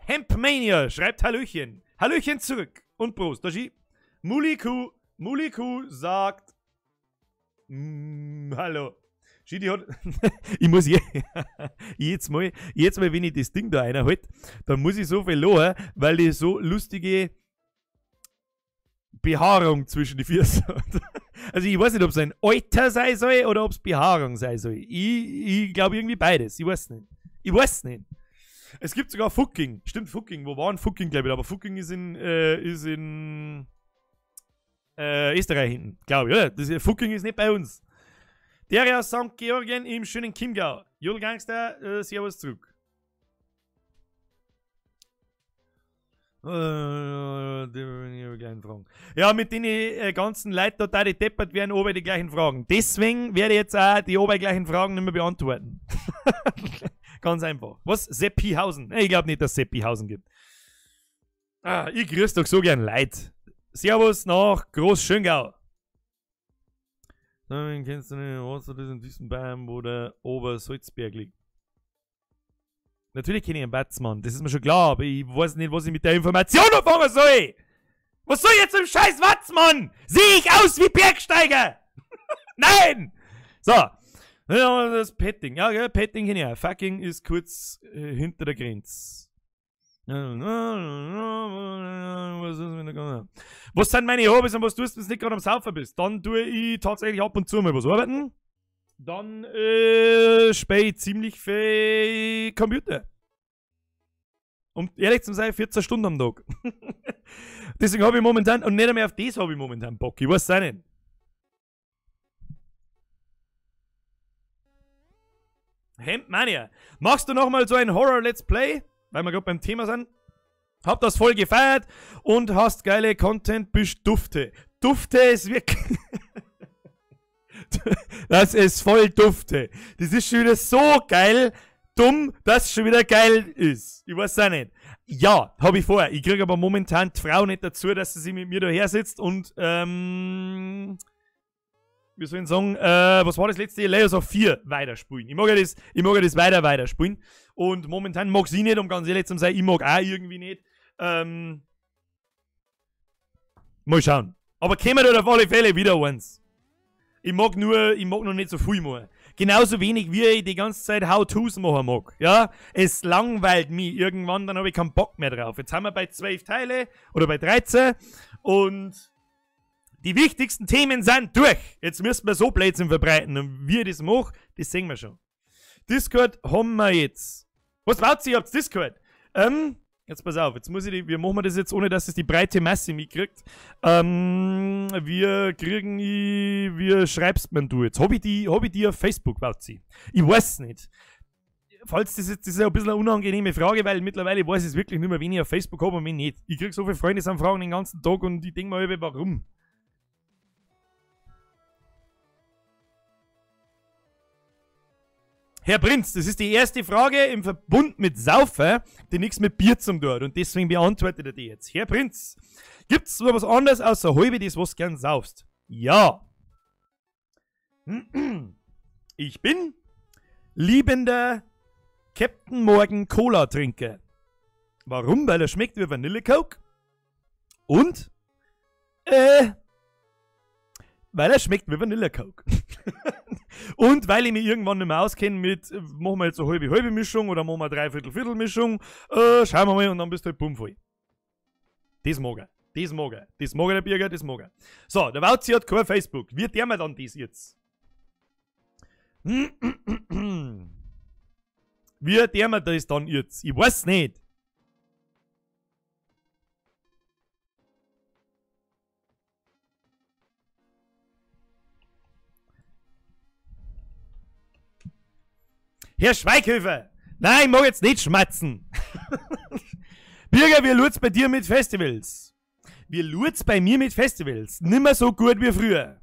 Hempmania schreibt Hallöchen. Hallöchen zurück. Und Prost. Muliku sagt hallo. Schidi hat. Ich muss jetzt mal, wenn ich das Ding da einhalte, dann muss ich so viel lachen, weil die so lustige Behaarung zwischen die Füße hat. Also ich weiß nicht, ob es ein Alter sein soll oder ob es Behaarung sein soll. Ich glaube irgendwie beides. Ich weiß nicht. Es gibt sogar Fucking. Stimmt, Fucking. Wo war ein Fucking, glaube ich? Aber Fucking ist in Österreich hinten, glaube ich, oder? Fucking ist nicht bei uns. Der aus St. Georgien im schönen Chiemgau. Jodel Gangster, servus zurück. Die gleichen Fragen. Ja, mit den ganzen Leuten total die deppert werden, oben die gleichen Fragen. Deswegen werde ich jetzt auch die oben gleichen Fragen nicht mehr beantworten. Ganz einfach. Was? Seppihausen? Ich glaube nicht, dass es Seppihausen gibt. Ich grüße doch so gern Leid. Servus nach Groß-Schöngau. Dann kennst du nicht, was das in diesem Bayern, wo der Obersalzberg liegt. Natürlich kenne ich einen Batzmann, das ist mir schon klar, aber ich weiß nicht, was ich mit der Information anfangen soll. Was soll ich jetzt im scheiß Watzmann? Sehe ich aus wie Bergsteiger? Nein! So. Ja, das Petting. Ja, gell, Petting kenne ich auch. Fucking ist kurz hinter der Grenze. Was sind meine Hobbys und was tust du, wenn du nicht gerade am Saufen bist? Dann tue ich tatsächlich ab und zu mal was arbeiten. Dann spiele ich ziemlich viel Computer. Um ehrlich zu sein, 14 Stunden am Tag. Deswegen habe ich momentan, und nicht einmal auf das habe ich momentan Bock. Ich weiß es auch nicht. Hemdmania. Machst du nochmal so ein Horror-Let's Play? Weil wir gerade beim Thema sind. Hab das voll gefeiert und hast geile Content, bist Dufte. Dufte ist wirklich... Das ist voll Dufte. Das ist schon wieder so geil, dumm, dass es schon wieder geil ist. Ich weiß auch nicht. Ja, habe ich vor. Ich kriege aber momentan die Frau nicht dazu, dass sie mit mir daher sitzt und, wie soll ich sagen, was war das letzte? Layers of 4 weiterspielen. Ich mag ja das weiterspielen. Und momentan mag sie nicht, um ganz ehrlich zu sein. Ich mag auch irgendwie nicht. Mal schauen. Aber kommen dort auf alle Fälle wieder eins. Ich mag noch nicht so viel machen. Genauso wenig wie ich die ganze Zeit How-Tos machen mag. Ja? Es langweilt mich irgendwann, dann habe ich keinen Bock mehr drauf. Jetzt haben wir bei 12 Teile oder bei 13 und die wichtigsten Themen sind durch. Jetzt müssen wir so Blödsinn verbreiten und wie ich das mache, das sehen wir schon. Discord haben wir jetzt. Was baut ihr? Habt ihr Discord? Jetzt pass auf, jetzt muss ich wir machen das jetzt, ohne dass es die breite Masse mitkriegt. Wie schreibst man du jetzt? Hab ich die auf Facebook, baut sie? Ich weiß nicht. Falls das ist ja ein bisschen eine unangenehme Frage, weil mittlerweile weiß ich es wirklich nicht mehr, wen ich auf Facebook habe und wen nicht. Ich krieg so viele Freundesanfragen den ganzen Tag und ich denke mir, warum? Herr Prinz, das ist die erste Frage im Verbund mit Saufen, die nichts mit Bier zum tun hat. Und deswegen beantwortet er die jetzt. Herr Prinz, gibt's noch was anderes außer halbe, das was gern saufst? Ja. Ich bin liebender Captain Morgan Cola Trinker. Warum? Weil er schmeckt wie Vanillecoke. Und? Weil er schmeckt wie Vanillecoke. Und weil ich mich irgendwann nicht mehr auskenne mit, machen wir jetzt eine halbe Mischung oder machen wir eine Dreiviertel Mischung, schauen wir mal und dann bist du halt bumm voll. Das mag er. Das mag er. Das mag er, der Birger, das mag er. So, der Wauzi hat kein Facebook. Wie der mir dann das jetzt? Wie der mir das dann jetzt? Ich weiß nicht. Herr Schweighöfer! Nein, ich mag jetzt nicht schmatzen. Birger, wie läuft's bei dir mit Festivals? Wie läuft's bei mir mit Festivals? Nimmer so gut wie früher.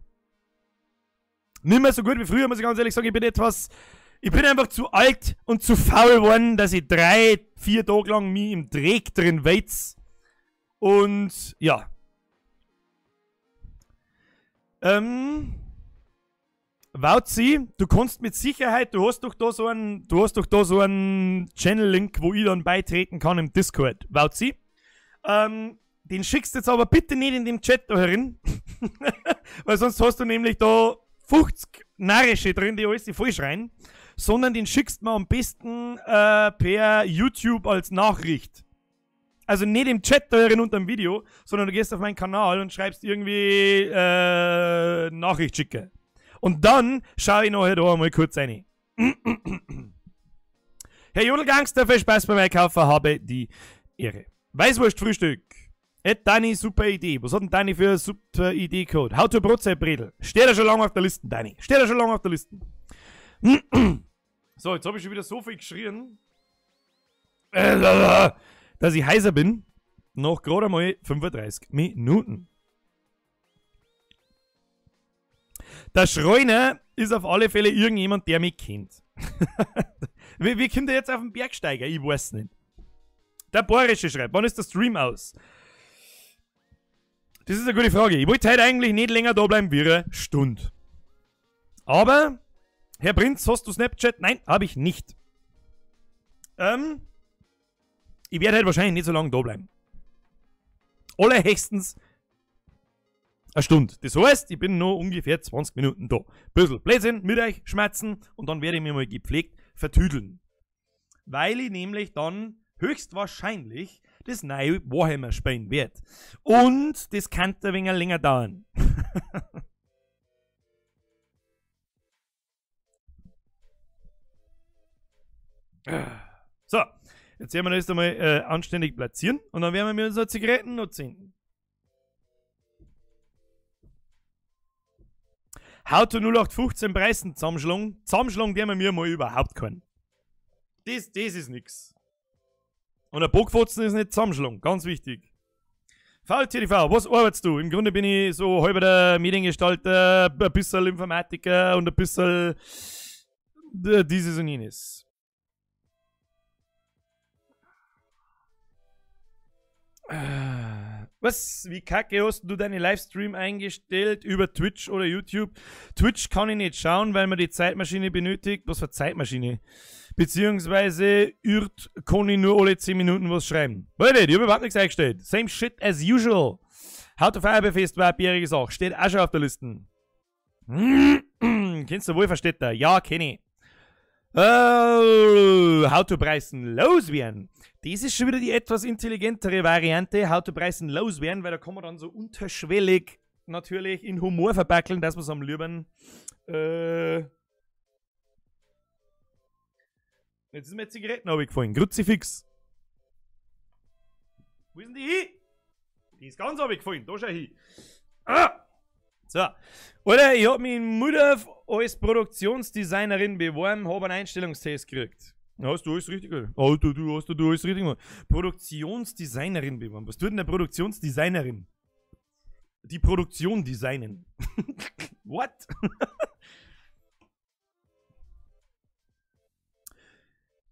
Nimmer so gut wie früher, muss ich ganz ehrlich sagen. Ich bin einfach zu alt und zu faul geworden, dass ich 3-4 Tage lang mich im Dreck drin weiz. Und, ja. Wauzi, du kannst mit Sicherheit, du hast doch da so einen Channel-Link, wo ich dann beitreten kann im Discord. Wauzi, den schickst du jetzt aber bitte nicht in den Chat da herin, weil sonst hast du nämlich da 50 Narrische drin, die alles vollschreien, sondern den schickst du mir am besten per YouTube als Nachricht. Also nicht im Chat da herin unter dem Video, sondern du gehst auf meinen Kanal und schreibst irgendwie Nachricht schicken. Und dann schaue ich nachher da mal kurz rein. Herr Jodelgangster, viel Spaß beim Einkaufen, habe die Ehre. Weißwurstfrühstück. Dani, super Idee. Was hat denn Dani für eine super Idee-Code? How to Brotzeit-Bredel. Steht er schon lange auf der Liste, Dani. Steht er schon lange auf der Liste. So, jetzt habe ich schon wieder so viel geschrien, dass ich heiser bin. Noch gerade mal 35 Minuten. Der Schreuner ist auf alle Fälle irgendjemand, der mich kennt. Wie kommt der jetzt auf den Bergsteiger? Ich weiß nicht. Der Borische schreibt, wann ist der Stream aus? Das ist eine gute Frage. Ich wollte heute eigentlich nicht länger da bleiben wie eine Stunde. Aber, Herr Prinz, hast du Snapchat? Nein, habe ich nicht. Ich werde halt wahrscheinlich nicht so lange da bleiben. Allerhöchstens eine Stunde. Das heißt, ich bin noch ungefähr 20 Minuten da. Bisschen Blödsinn mit euch schmerzen und dann werde ich mir mal gepflegt vertüdeln. Weil ich nämlich dann höchstwahrscheinlich das neue Warhammer spielen werde. Und das kann ein wenig länger dauern. So, jetzt werden wir das einmal anständig platzieren und dann werden wir mir unsere Zigaretten noch zünden. How to 0815 Preisen zusammenschlagen. Zusammenschlagen werden wir mir mal überhaupt keinen. Das ist nix. Und ein Bockfotzen ist nicht zusammenschlagen, ganz wichtig. VTV, was arbeitest du? Im Grunde bin ich so halber der Mediengestalter, ein bisschen Informatiker und ein bisschen dieses und jenes. Was? Wie kacke hast du deine Livestream eingestellt über Twitch oder YouTube? Twitch kann ich nicht schauen, weil man die Zeitmaschine benötigt. Was für Zeitmaschine? Beziehungsweise kann ich nur alle 10 Minuten was schreiben. Leute, ich habe überhaupt nichts eingestellt. Same shit as usual. How to Feuerwehrfest war eine Sache. Steht auch schon auf der Liste. Kennst du wohl, versteht er? Ja, kenne ich. How to Preisen loswerden. Das ist schon wieder die etwas intelligentere Variante. How to Preisen loswerden, weil da kann man dann so unterschwellig natürlich in Humor verpackeln, dass man es am lieben. Jetzt ist mir Zigaretten abgefallen. Kruzifix. Wo ist denn die hin? Die ist ganz abgefallen. Da schau hin. Ah! So. Oder ich habe meine Mutter als Produktionsdesignerin beworben, habe einen Einstellungstest gekriegt. Hast du alles richtig gemacht? Alter, du hast alles richtig gemacht. Produktionsdesignerin beworben. Was tut denn eine Produktionsdesignerin? Die Produktion designen. What?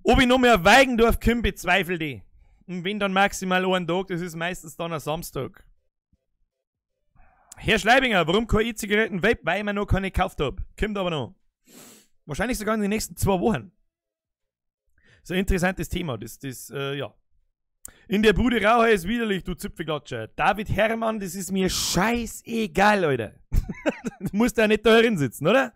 Ob ich noch mehr auf Weigendorf komme, bezweifle ich. Und wenn dann maximal einen Tag, das ist meistens dann ein Samstag. Herr Schleibinger, warum keine E-Zigaretten Vape? Weil ich mir noch keine gekauft habe. Kommt aber noch. Wahrscheinlich sogar in den nächsten 2 Wochen. So ein interessantes Thema. Ja. In der Bude Raucher ist widerlich, du Zipfelklatscher. David Herrmann, das ist mir scheißegal, Alter. Du musst ja nicht da drin sitzen, oder?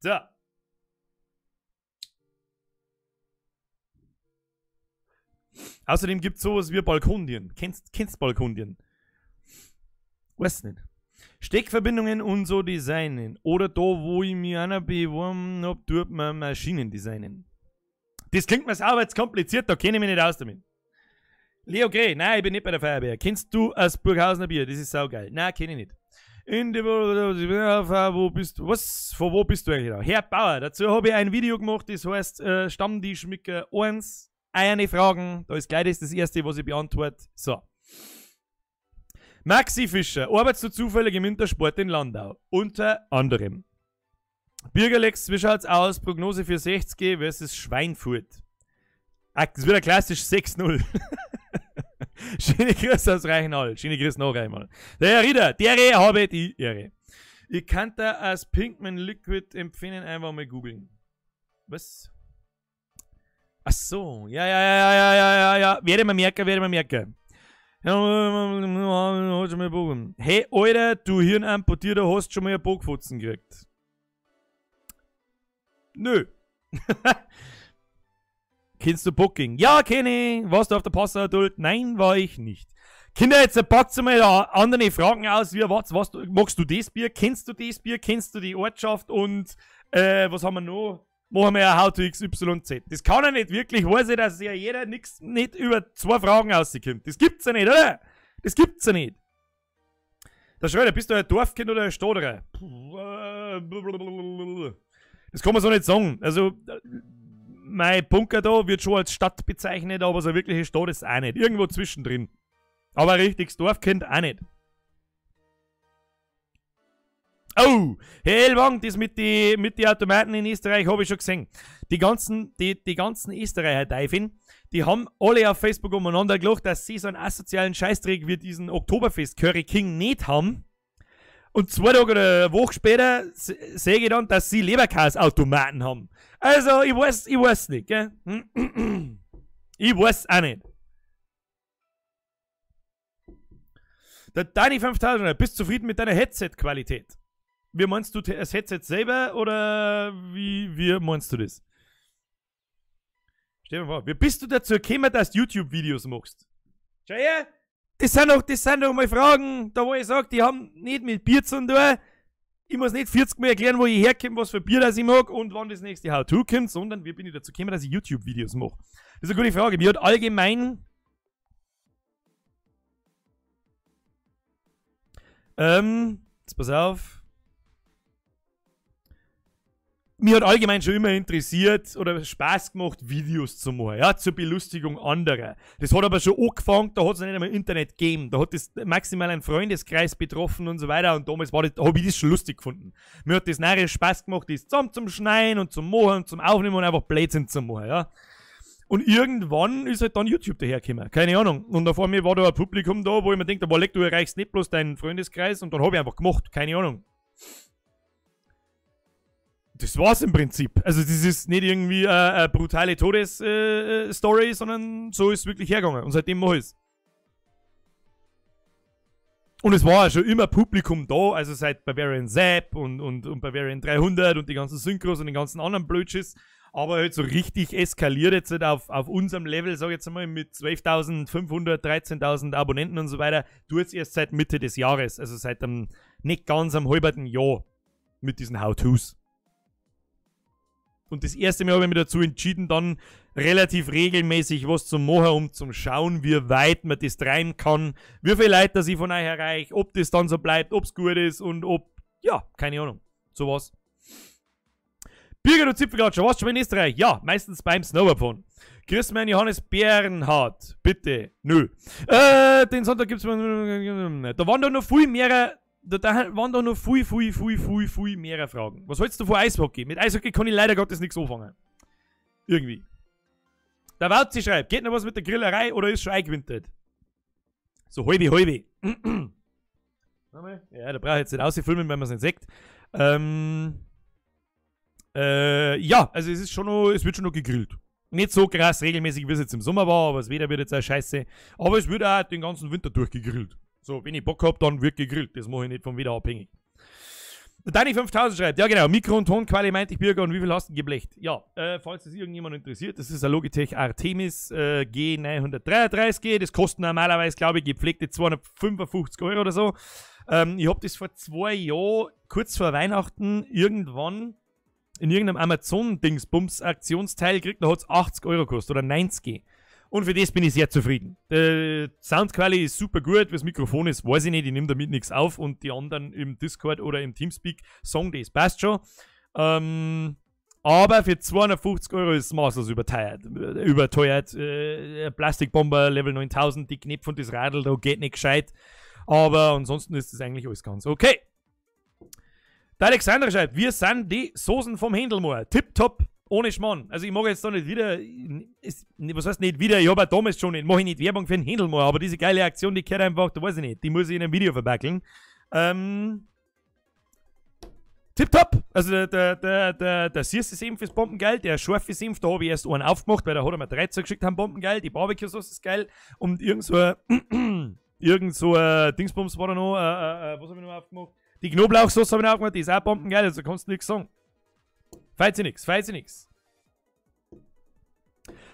So. Außerdem gibt es sowas wie Balkondien. Kennst Balkondien? Weiß nicht. Steckverbindungen und so designen. Oder da, wo ich mich einer beworben habe, tut man Maschinen designen. Das klingt mir sauber jetzt kompliziert, da kenne ich mich nicht aus damit. Leo Grey, nein, ich bin nicht bei der Feuerwehr. Kennst du das Burghausener Bier? Das ist saugeil. Nein, kenne ich nicht. Wo bist du? Was? Von wo bist du eigentlich da? Herr Bauer, dazu habe ich ein Video gemacht, das heißt Stammtischschmicker 1. Eine Fragen, da ist gleich das erste, was ich beantworte. So. Maxi Fischer, arbeitest du zufällig im Wintersport in Landau? Unter anderem. Bürgerlex, wie schaut's aus? Prognose für 60 versus Schweinfurt. Das wird ein klassisch 6-0. Schöne Grüße aus Reichenhall. Schöne Grüße noch einmal. Der Herr Rieder, der habe die Ehre. Ich kann da als Pinkman Liquid empfehlen, einfach mal googeln. Was? Ach so, ja. Werde mal merken. Hey, Alter, du Hirnamputierter, hast schon mal einen Bockfotzen gekriegt? Nö. Kennst du Booking? Ja, kenne ich. Warst du auf der Passau Adult? Nein, war ich nicht. Kinder, jetzt packt mal andere Fragen aus, wie was magst du das Bier? Kennst du das Bier? Kennst du die Ortschaft? Und was haben wir noch? Machen wir ja How to XYZ. Das kann er nicht wirklich, weiß ich, dass ja jeder nicht über 2 Fragen rauskommt. Das gibt's ja nicht, oder? Das gibt's ja nicht. Der Schröder, bist du ein Dorfkind oder ein Stotterer? Das kann man so nicht sagen. Also, mein Bunker da wird schon als Stadt bezeichnet, aber so wirkliche Stadt ist auch nicht. Irgendwo zwischendrin. Aber ein richtiges Dorfkind auch nicht. Oh, Herr Elwang, das mit die Automaten in Österreich habe ich schon gesehen. Die ganzen Österreicher Teufel, die haben alle auf Facebook umeinander gelacht, dass sie so einen asozialen Scheißdreck wie diesen Oktoberfest Curry King nicht haben. Und 2 Tage oder eine Woche später sehe ich dann, dass sie Leberkäseautomaten haben. Also, ich weiß nicht, gell? Ich weiß auch nicht. Der Dani 5000, bist du zufrieden mit deiner Headset-Qualität? Wie meinst du das Headset selber oder wie meinst du das? Stell dir mal vor, wie bist du dazu gekommen, dass du YouTube-Videos machst? Schau her, das sind doch mal Fragen, da wo ich sage, die haben nicht mit Bier zu tun. Ich muss nicht 40 Mal erklären, wo ich herkomme, was für Bier das ich mag und wann das nächste How-To kommt, sondern wie bin ich dazu gekommen, dass ich YouTube-Videos mache? Das ist eine gute Frage. Mir hat allgemein jetzt pass auf. Mir hat allgemein schon immer interessiert oder Spaß gemacht, Videos zu machen, ja, zur Belustigung anderer. Das hat aber schon angefangen, da hat es nicht einmal Internet gegeben. Da hat das maximal einen Freundeskreis betroffen und so weiter und damals habe ich das schon lustig gefunden. Mir hat das nachher Spaß gemacht, das zusammen zum Schneiden und zum Machen und zum Aufnehmen und einfach Blödsinn zu machen, ja. Und irgendwann ist halt dann YouTube dahergekommen. Keine Ahnung. Und vor mir war da ein Publikum da, wo ich mir denke, du erreichst nicht bloß deinen Freundeskreis und dann habe ich einfach gemacht. Keine Ahnung. Das war's im Prinzip. Also das ist nicht irgendwie eine brutale Todesstory, sondern so ist es wirklich hergegangen. Und seitdem mache ich es. Und es war ja schon immer Publikum da, also seit Bavarian Zap und Bavarian 300 und die ganzen Synchros und den ganzen anderen Blödschiss. Aber halt so richtig eskaliert jetzt halt auf unserem Level, sag ich jetzt einmal, mit 12.500, 13.000 Abonnenten und so weiter, tut es erst seit Mitte des Jahres, also seit einem nicht ganz am halben Jahr mit diesen How-Tos. Und das erste Mal habe ich mich dazu entschieden, dann relativ regelmäßig was zu machen, um zu schauen, wie weit man das treiben kann, wie viele Leute das ich von euch erreiche, ob das dann so bleibt, ob es gut ist und ob, ja, keine Ahnung, sowas. Birger und Zipfelgatscher, warst du schon in Österreich? Ja, meistens beim Snowboardfahren. Grüß mein Johannes Bernhard, bitte. Nö. Den Sonntag gibt's da waren doch noch viel mehr, da waren doch noch viel mehr Fragen. Was hältst du von Eishockey? Mit Eishockey kann ich leider Gottes nichts anfangen. Irgendwie. Der Wauzi schreibt, geht noch was mit der Grillerei oder ist schon eingewintert? So halbe. Ja, da brauche ich jetzt nicht ausfilmen, wenn man es nicht sagt. Ja, also es wird schon noch gegrillt. Nicht so krass regelmäßig, wie es jetzt im Sommer war, aber das Wetter wird jetzt auch scheiße. Aber es wird auch den ganzen Winter durchgegrillt. So, wenn ich Bock hab, dann wird gegrillt. Das mache ich nicht vom Wetter abhängig. Der Dani 5000 schreibt, ja genau, Mikro- und Tonquali meinte ich, Bürger, und wie viel hast du geblecht? Ja, falls es irgendjemand interessiert, das ist ein Logitech Artemis G933G. Das kostet normalerweise, glaube ich, gepflegte 255 € oder so. Ich habe das vor 2 Jahren, kurz vor Weihnachten, irgendwann in irgendeinem Amazon-Dingsbums-Aktionsteil gekriegt, da hat es 80 € gekostet oder 90. Und für das bin ich sehr zufrieden. Der Soundqualität ist super gut, das Mikrofon ist, weiß ich nicht, ich nehme damit nichts auf und die anderen im Discord oder im Teamspeak sagen, das passt schon. Aber für 250 € ist es maßlos überteuert. Plastikbomber Level 9000, die Knopf und das Radl, da geht nicht gescheit. Aber ansonsten ist das eigentlich alles ganz okay. Der Alexander schreibt, wir sind die Soßen vom Händelmoor. Tipptopp, ohne Schmarrn. Also ich mag jetzt da nicht wieder, was heißt nicht wieder, ich habe auch damals schon, mache ich nicht Werbung für den Händelmoor, aber diese geile Aktion, die gehört einfach, da weiß ich nicht, die muss ich in einem Video verbackeln. Tipptopp, also der süße Senf ist bombengeil, der scharfe Senf, da habe ich erst einen aufgemacht, weil da hat er mir 13 geschickt, haben bombengeil, die Barbecue-Sauce ist geil und irgend so ein Dingsbums war da noch, was habe ich noch aufgemacht? Die Knoblauchsoße habe ich noch aufgemacht, die ist auch bombengeil, also kannst du nichts sagen. Feiert sie nix.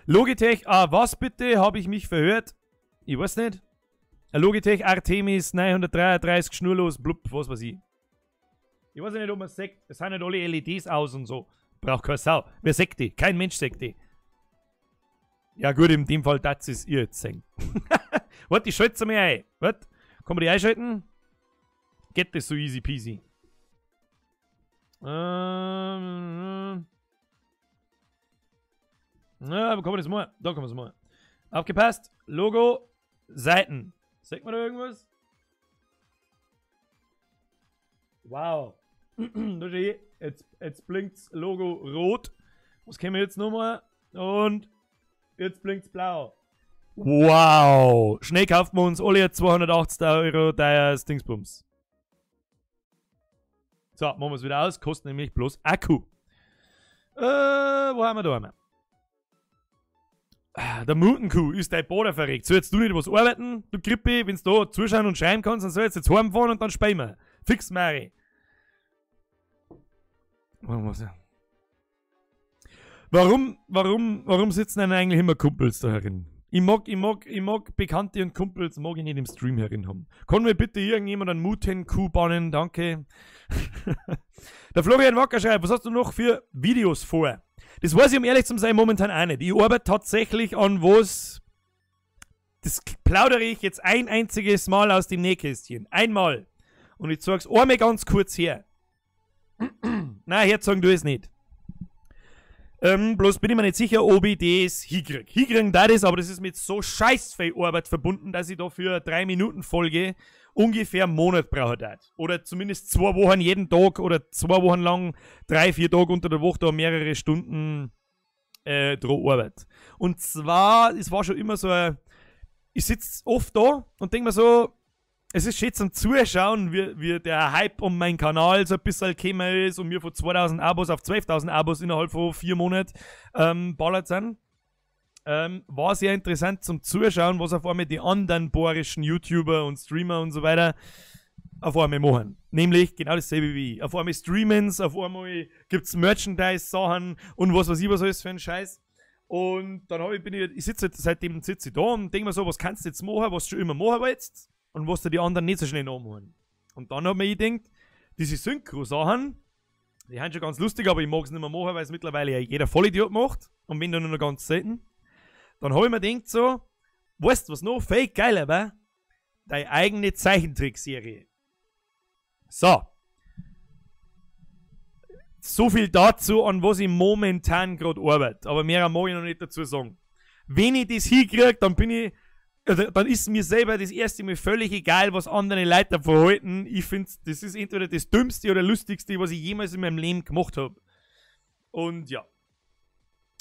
Logitech, was bitte, habe ich mich verhört? Ich weiß nicht. Ein Logitech Artemis 933 schnurlos, blub, was weiß ich. Ich weiß nicht, ob man sagt, es sind nicht alle LEDs aus und so. Braucht keine Sau. Wer sagt die? Kein Mensch sagt die. Ja gut, in dem Fall das ist ihr jetzt sagen. Warte, ich schalte sie mir ein. Warte, kann man die einschalten? Geht das so easy peasy. Na, wo kann man das machen? Da kann man es machen. Aufgepasst. Logo, Seiten. Sagt man da irgendwas? Wow. Da steht, jetzt blinkt das Logo rot. Was können wir jetzt nochmal? Und jetzt blinkt es blau. Wow. Schnell kaufen wir uns alle 280 € teures Dingsbums. So, machen wir es wieder aus. Kostet nämlich bloß Akku. Wo haben wir da einmal? Der Mutenkuh ist dein Boden verregt. Sollst du nicht was arbeiten, du Krippe, wenn du da zuschauen und schreiben kannst, dann sollst du jetzt heimfahren und dann spielen wir. Fix, Mari. Warum sitzen denn eigentlich immer Kumpels da herin? Ich mag Bekannte und Kumpels, mag ich nicht im Stream herin haben. Kann mir bitte irgendjemand einen Muten-Kuh bannen? Danke. Der Florian Wacker schreibt, was hast du noch für Videos vor? Das weiß ich, um ehrlich zu sein, momentan auch nicht. Ich arbeite tatsächlich an was. Das plaudere ich jetzt ein einziges Mal aus dem Nähkästchen. Einmal. Und ich zeig's einmal ganz kurz her. Nein, herzogen du es nicht. Bloß bin ich mir nicht sicher, ob ich das hinkriege. Hinkriegen da das, aber das ist mit so scheiß viel Arbeit verbunden, dass ich da für 3-Minuten-Folge ungefähr einen Monat brauche. Oder zumindest 2 Wochen jeden Tag oder 2 Wochen lang, 3-4 Tage unter der Woche da mehrere Stunden dran Arbeit. Und zwar, es war schon immer so ich sitze oft da und denke mir so, es ist schön zum Zuschauen, wie der Hype um meinen Kanal so ein bisschen gekommen ist und wir von 2000 Abos auf 12.000 Abos innerhalb von 4 Monaten ballert sind. War sehr interessant zum Zuschauen, was auf einmal die anderen bohrischen YouTuber und Streamer und so weiter auf einmal machen. Nämlich genau dasselbe wie ich. Auf einmal streamen's, auf einmal gibt's Merchandise-Sachen und was weiß ich, was alles für ein Scheiß. Und dann ich sitze seitdem sitze ich da und denke mir so, was kannst du jetzt machen, was du schon immer machen willst und was da die anderen nicht so schnell nachmachen. Und dann habe ich gedacht, diese Synchro-Sachen, die sind schon ganz lustig, aber ich mag es nicht mehr machen, weil es mittlerweile ja jeder Vollidiot macht und wenn dann nur noch ganz selten. Dann habe ich mir gedacht so, weißt du was noch fake geil war? Deine eigene Zeichentrickserie. So viel dazu, an was ich momentan gerade arbeite. Aber mehr mag ich noch nicht dazu sagen. Wenn ich das hinkriege, dann ist mir selber das erste Mal völlig egal, was andere Leute davon halten. Ich finde, das ist entweder das Dümmste oder Lustigste, was ich jemals in meinem Leben gemacht habe. Und ja.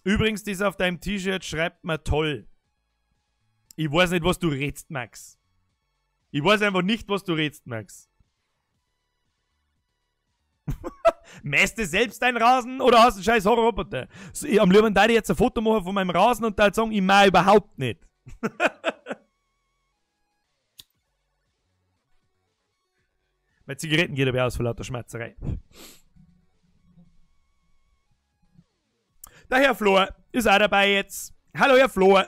Übrigens, das auf deinem T-Shirt schreibt man toll. Ich weiß nicht, was du redst, Max. Ich weiß einfach nicht, was du redst, Max. Mähst du selbst deinen Rasen oder hast du einen scheiß Horrorroboter? Am liebsten da jetzt ein Foto machen von meinem Rasen und da sagen, ich mähe überhaupt nicht. Meine Zigaretten geht aber aus vor lauter Schmerzerei. Der Herr Flor ist auch dabei jetzt. Hallo, Herr Flor.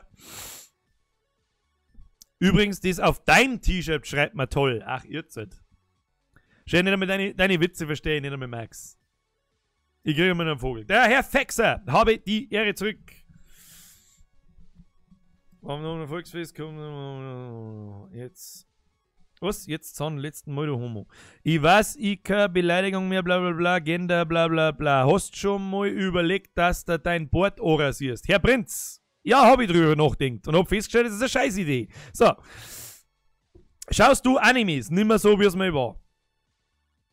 Übrigens, das auf deinem T-Shirt schreibt man toll. Ach, Irrzeit. Schön, nicht einmal deine Witze verstehen, nicht einmal Max. Ich kriege immer einen Vogel. Der Herr Fexer, habe die Ehre zurück. Warum noch ein Volksfest? Jetzt. Was? Jetzt zum letzten Mal, du Homo. Ich weiß, ich keine Beleidigung mehr, bla bla bla, Gender, bla bla bla. Hast schon mal überlegt, dass du dein Bord rasierst? Herr Prinz! Ja, hab ich drüber nachgedacht und hab festgestellt, das ist eine scheiß Idee. So. Schaust du Animes? Nimmer so, wie es mal war.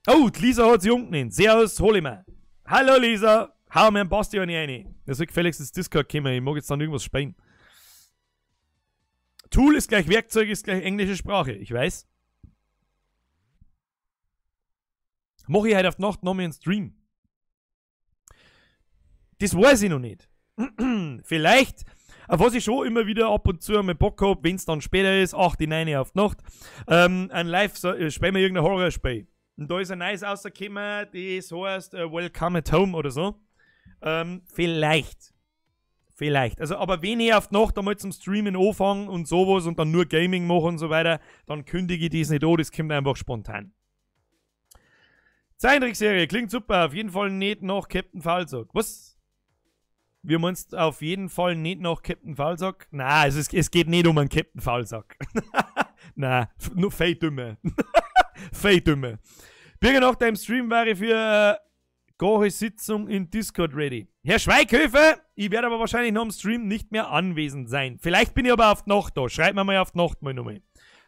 Oh, die Lisa hat sie umgenannt. Servus, hol ich mal. Hallo Lisa, hau mir einen Bastian rein. Das soll gefälligst ins Discord kommen, ich mag jetzt dann irgendwas spielen. Tool ist gleich Werkzeug, ist gleich englische Sprache, ich weiß. Mache ich heute auf die Nacht noch mal einen Stream? Das weiß ich noch nicht. Vielleicht, auf was ich schon immer wieder ab und zu einmal Bock habe, wenn es dann später ist, 8, 9 auf die Nacht, ein Live, spielen wir irgendein Horrorspiel. Und da ist ein neues rausgekommen, das heißt Welcome at Home oder so. Vielleicht. Also, aber wenn ich auf die Nacht einmal zum Streamen anfange und sowas und dann nur Gaming mache und so weiter, dann kündige ich das nicht an, das kommt einfach spontan. Zeichentrickserie, klingt super, auf jeden Fall nicht nach Captain Falsack. Was? Wir meinst auf jeden Fall nicht nach Captain Falsack? Nein, es geht nicht um einen Captain Falsack. Nein, nur fei Dumme. Fei Dumme. Birger, nach deinem Stream war ich für Gehe Sitzung in Discord ready. Herr Schweighöfer, ich werde aber wahrscheinlich noch im Stream nicht mehr anwesend sein. Vielleicht bin ich aber auf die Nacht da. Schreibt mir mal auf die Nacht mal nochmal.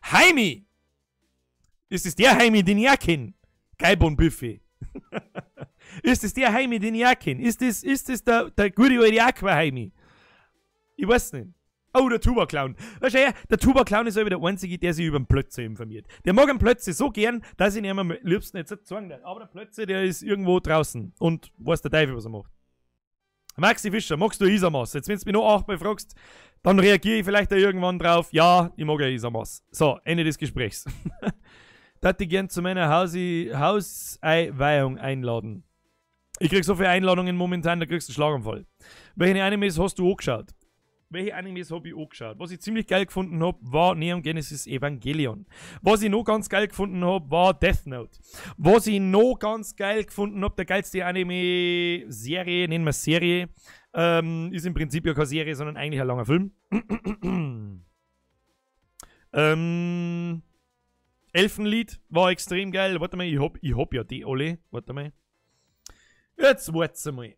Heimi! Ist es der Heimi, den ich auch kenne? Geilbohnenbuffet. Ist es der Heimi, den ich auch kenne? Ist es der gute alte Aqua-Heimi? Ich weiß nicht. Oh, der Tuba-Clown. Weißt du, der Tuba-Clown ist aber der Einzige, der sich über den Plötze informiert. Der mag den Plötze so gern, dass ich ihn am liebsten nicht sagen darf. Aber der Plötze, der ist irgendwo draußen und weiß der Teufel, was er macht. Maxi Fischer, magst du Isamas? Jetzt, wenn du mich noch 8 Mal fragst, dann reagiere ich vielleicht da irgendwann drauf. Ja, ich mag ja Isamas. So, Ende des Gesprächs. Darf ich gern zu meiner Hausweihung einladen. Ich krieg so viele Einladungen momentan, da kriegst du einen Schlaganfall. Welche Animes hast du angeschaut? Welche Animes habe ich angeschaut? Was ich ziemlich geil gefunden habe, war Neon Genesis Evangelion. Was ich noch ganz geil gefunden habe, war Death Note. Was ich noch ganz geil gefunden habe, der geilste Anime-Serie, nennen wir es Serie, ist im Prinzip ja keine Serie, sondern eigentlich ein langer Film. Elfenlied war extrem geil. Warte mal, ich hab ja die alle. Warte mal. Jetzt warte mal.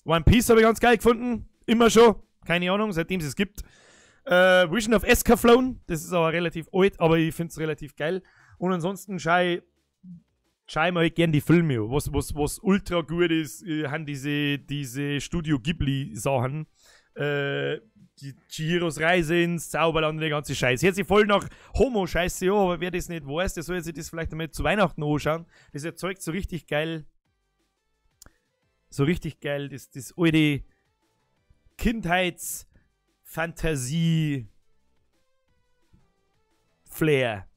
One Piece habe ich ganz geil gefunden. Immer schon. Keine Ahnung, seitdem es gibt. Vision of Escaflowne. Das ist aber relativ alt, aber ich finde es relativ geil. Und ansonsten schau mir halt gern die Filme an. Was ultra gut ist, haben diese Studio Ghibli-Sachen. Die Chihiros Reise ins Zauberland und der ganze Scheiß. Hört sich voll nach Homo-Scheiße an, aber wer das nicht weiß, der soll sich das vielleicht einmal zu Weihnachten anschauen. Das erzeugt so richtig geil. Das alte Kindheits-Fantasie-Flair.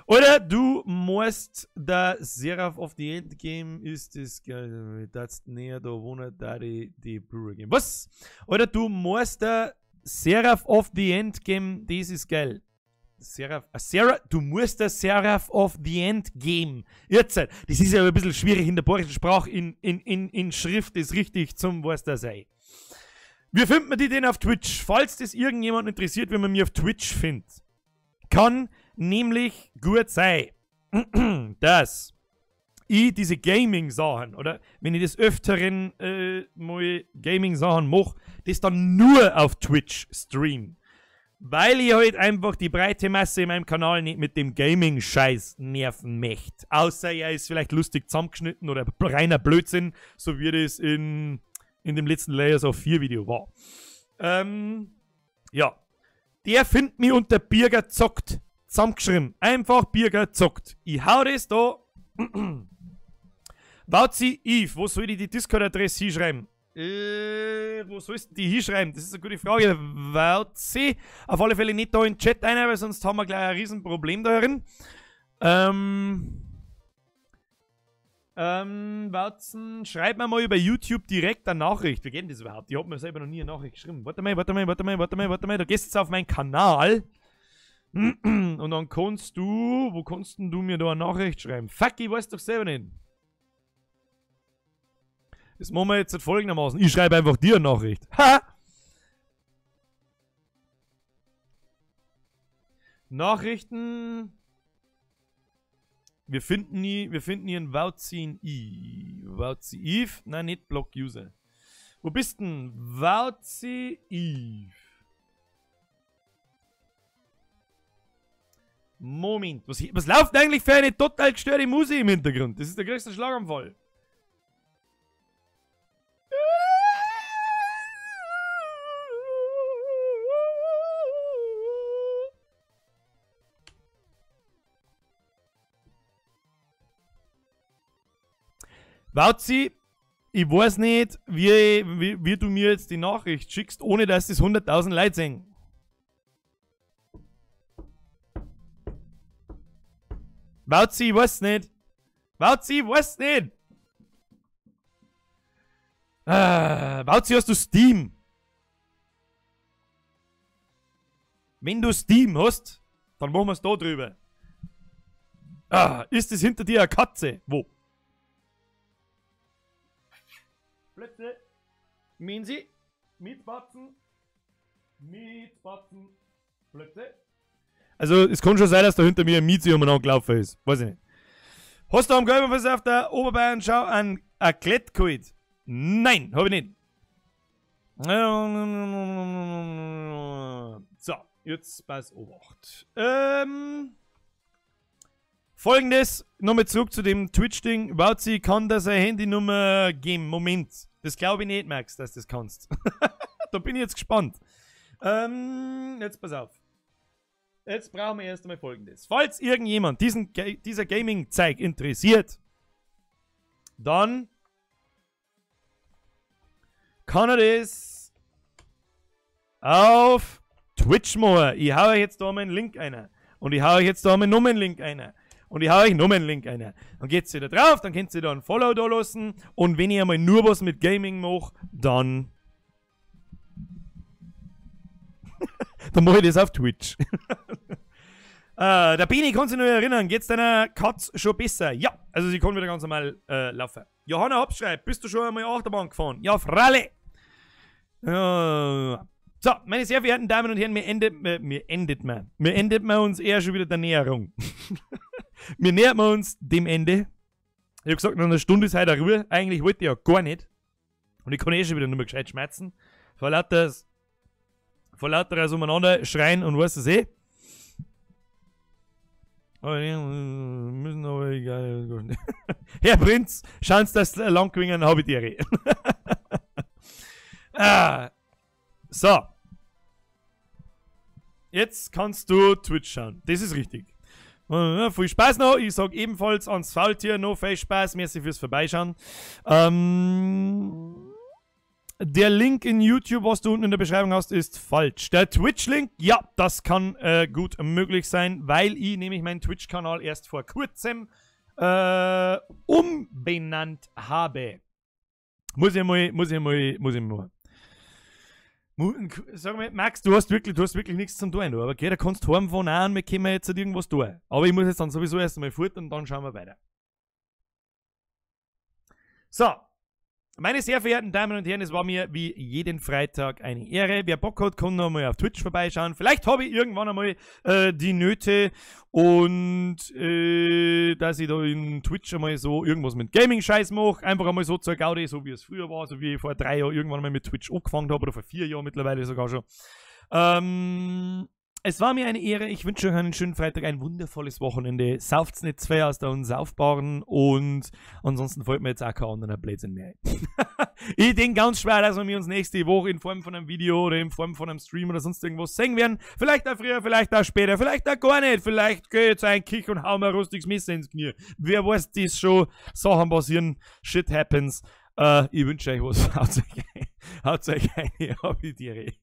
Oder du musst der Seraph of the Endgame ist das geil. Das näher da wohnen da die Brewer Game. Was? Oder du musst der Seraph of the Endgame, das ist geil. Du musst der Seraph of the Endgame. Jetzt, das ist ja ein bisschen schwierig in der bayerischen Sprache, in Schrift ist richtig zum was da sei. Wie findet man die denn auf Twitch? Falls das irgendjemand interessiert, wenn man mich auf Twitch findet. Kann nämlich gut sein, dass ich diese Gaming-Sachen, oder wenn ich des Öfteren mal Gaming-Sachen mache, das dann nur auf Twitch stream. Weil ich halt einfach die breite Masse in meinem Kanal nicht mit dem Gaming-Scheiß nerven möchte. Außer er ist vielleicht lustig zusammengeschnitten oder reiner Blödsinn, so wie das in dem letzten Layers of 4 Video war. Ja. Der findet mich unter Birger zockt. Zusammengeschrieben. Einfach Birger zockt. Ich hau das da. Wauzi Eve, wo soll ich die Discord-Adresse hinschreiben? Wo sollst du die hinschreiben? Das ist eine gute Frage. Wauzi. Auf alle Fälle nicht da in den Chat rein, weil sonst haben wir gleich ein Riesenproblem da drin. Wautzen, schreib mir mal über YouTube direkt eine Nachricht. Wie geht denn das überhaupt? Ich hab mir selber noch nie eine Nachricht geschrieben. Warte mal. Du gehst jetzt auf meinen Kanal. Und dann kannst du, wo kannst denn du mir da eine Nachricht schreiben? Fuck, ich weiß doch selber nicht. Das machen wir jetzt folgendermaßen. Ich schreibe einfach dir eine Nachricht. Ha! Nachrichten. Wir finden hier einen Wauzi Eve. Nein, nicht Block User. Wo bist denn? Wauzi Eve. Moment. Was läuft eigentlich für eine total gestörte Musik im Hintergrund? Das ist der größte Schlaganfall. Wauzi, ich weiß nicht, wie du mir jetzt die Nachricht schickst, ohne dass das 100.000 Leute sehen. Wauzi, ich weiß nicht. Wauzi, ich weiß nicht. Wauzi, hast du Steam? Wenn du Steam hast, dann machen wir es da drüber. Ist es hinter dir eine Katze? Wo? Plätze. Minsi. Mitbatzen. Plätze. Also, es kann schon sein, dass da hinter mir ein Miezi umeinander gelaufen ist. Weiß ich nicht. Hast du am Gelben auf der Oberbayern-Schau ein Klett geholt? Nein, habe ich nicht. So, jetzt pass Obacht. Folgendes, nochmal zurück zu dem Twitch-Ding. Wauzi kann da seine Handynummer geben. Moment. Das glaube ich nicht, Max, dass du das kannst. Da bin ich jetzt gespannt. Jetzt pass auf. Jetzt brauchen wir erst einmal Folgendes. Falls irgendjemand dieser Gaming-Zeug interessiert, dann kann er das auf Twitch machen. Ich hau euch jetzt da meinen Link ein. Und ich hau euch jetzt da meinen Nummernlink ein. Und ich hau euch nochmal einen Link ein. Dann geht's wieder drauf, dann könnt ihr da ein Follow da lassen. Und wenn ich einmal nur was mit Gaming mache, dann mache ich das auf Twitch. Der Bini kann sich noch erinnern, geht's deiner Katz schon besser? Ja, also sie kann wieder ganz normal laufen. Johanna Abschreib, bist du schon einmal Achterbahn gefahren? Ja, Fralle! So, meine sehr verehrten Damen und Herren, wir endet uns eher schon wieder der Näherung. Wir nähern uns dem Ende. Ich habe gesagt, nach einer Stunde ist heute Ruhe. Eigentlich wollte ich ja gar nicht. Und ich kann eh schon wieder nur mehr gescheit schmerzen. Vor lauter so umeinander schreien und weißt du eh. Müssen aber egal. Herr Prinz, schauen Sie, dass lang gewingen, habe ich dir. So. Jetzt kannst du Twitch schauen. Das ist richtig. Viel Spaß noch. Ich sage ebenfalls ans Faultier noch viel Spaß. Merci fürs Vorbeischauen. Der Link in YouTube, was du unten in der Beschreibung hast, ist falsch. Der Twitch-Link, ja, das kann gut möglich sein, weil ich nämlich meinen Twitch-Kanal erst vor kurzem umbenannt habe. Muss ich mal. Sag mal, Max, du hast wirklich nichts zum tun, aber okay, da kannst du heimfahren auch und wir können jetzt halt irgendwas tun. Aber ich muss jetzt dann sowieso erst einmal fort und dann schauen wir weiter. So, meine sehr verehrten Damen und Herren, es war mir wie jeden Freitag eine Ehre. Wer Bock hat, kann noch mal auf Twitch vorbeischauen. Vielleicht habe ich irgendwann einmal die Nöte und dass ich da in Twitch einmal so irgendwas mit Gaming-Scheiß mache. Einfach einmal so zur Gaudi, so wie es früher war, so wie ich vor 3 Jahren irgendwann mal mit Twitch angefangen habe oder vor 4 Jahren mittlerweile sogar schon. Es war mir eine Ehre. Ich wünsche euch einen schönen Freitag, ein wundervolles Wochenende. Sauft's nicht zwei aus der Unsaufbaren und ansonsten folgt mir jetzt auch kein anderer Blödsinn mehr. Ich denke ganz schwer, dass wir uns nächste Woche in Form von einem Video oder in Form von einem Stream oder sonst irgendwas sehen werden. Vielleicht auch früher, vielleicht auch später, vielleicht auch gar nicht. Vielleicht gehe ich jetzt ein Kick und hau mir ein rustiges Messer ins Knie. Wer weiß das schon? Sachen passieren. Shit happens. Ich wünsche euch was. Haut euch eine Habitiere.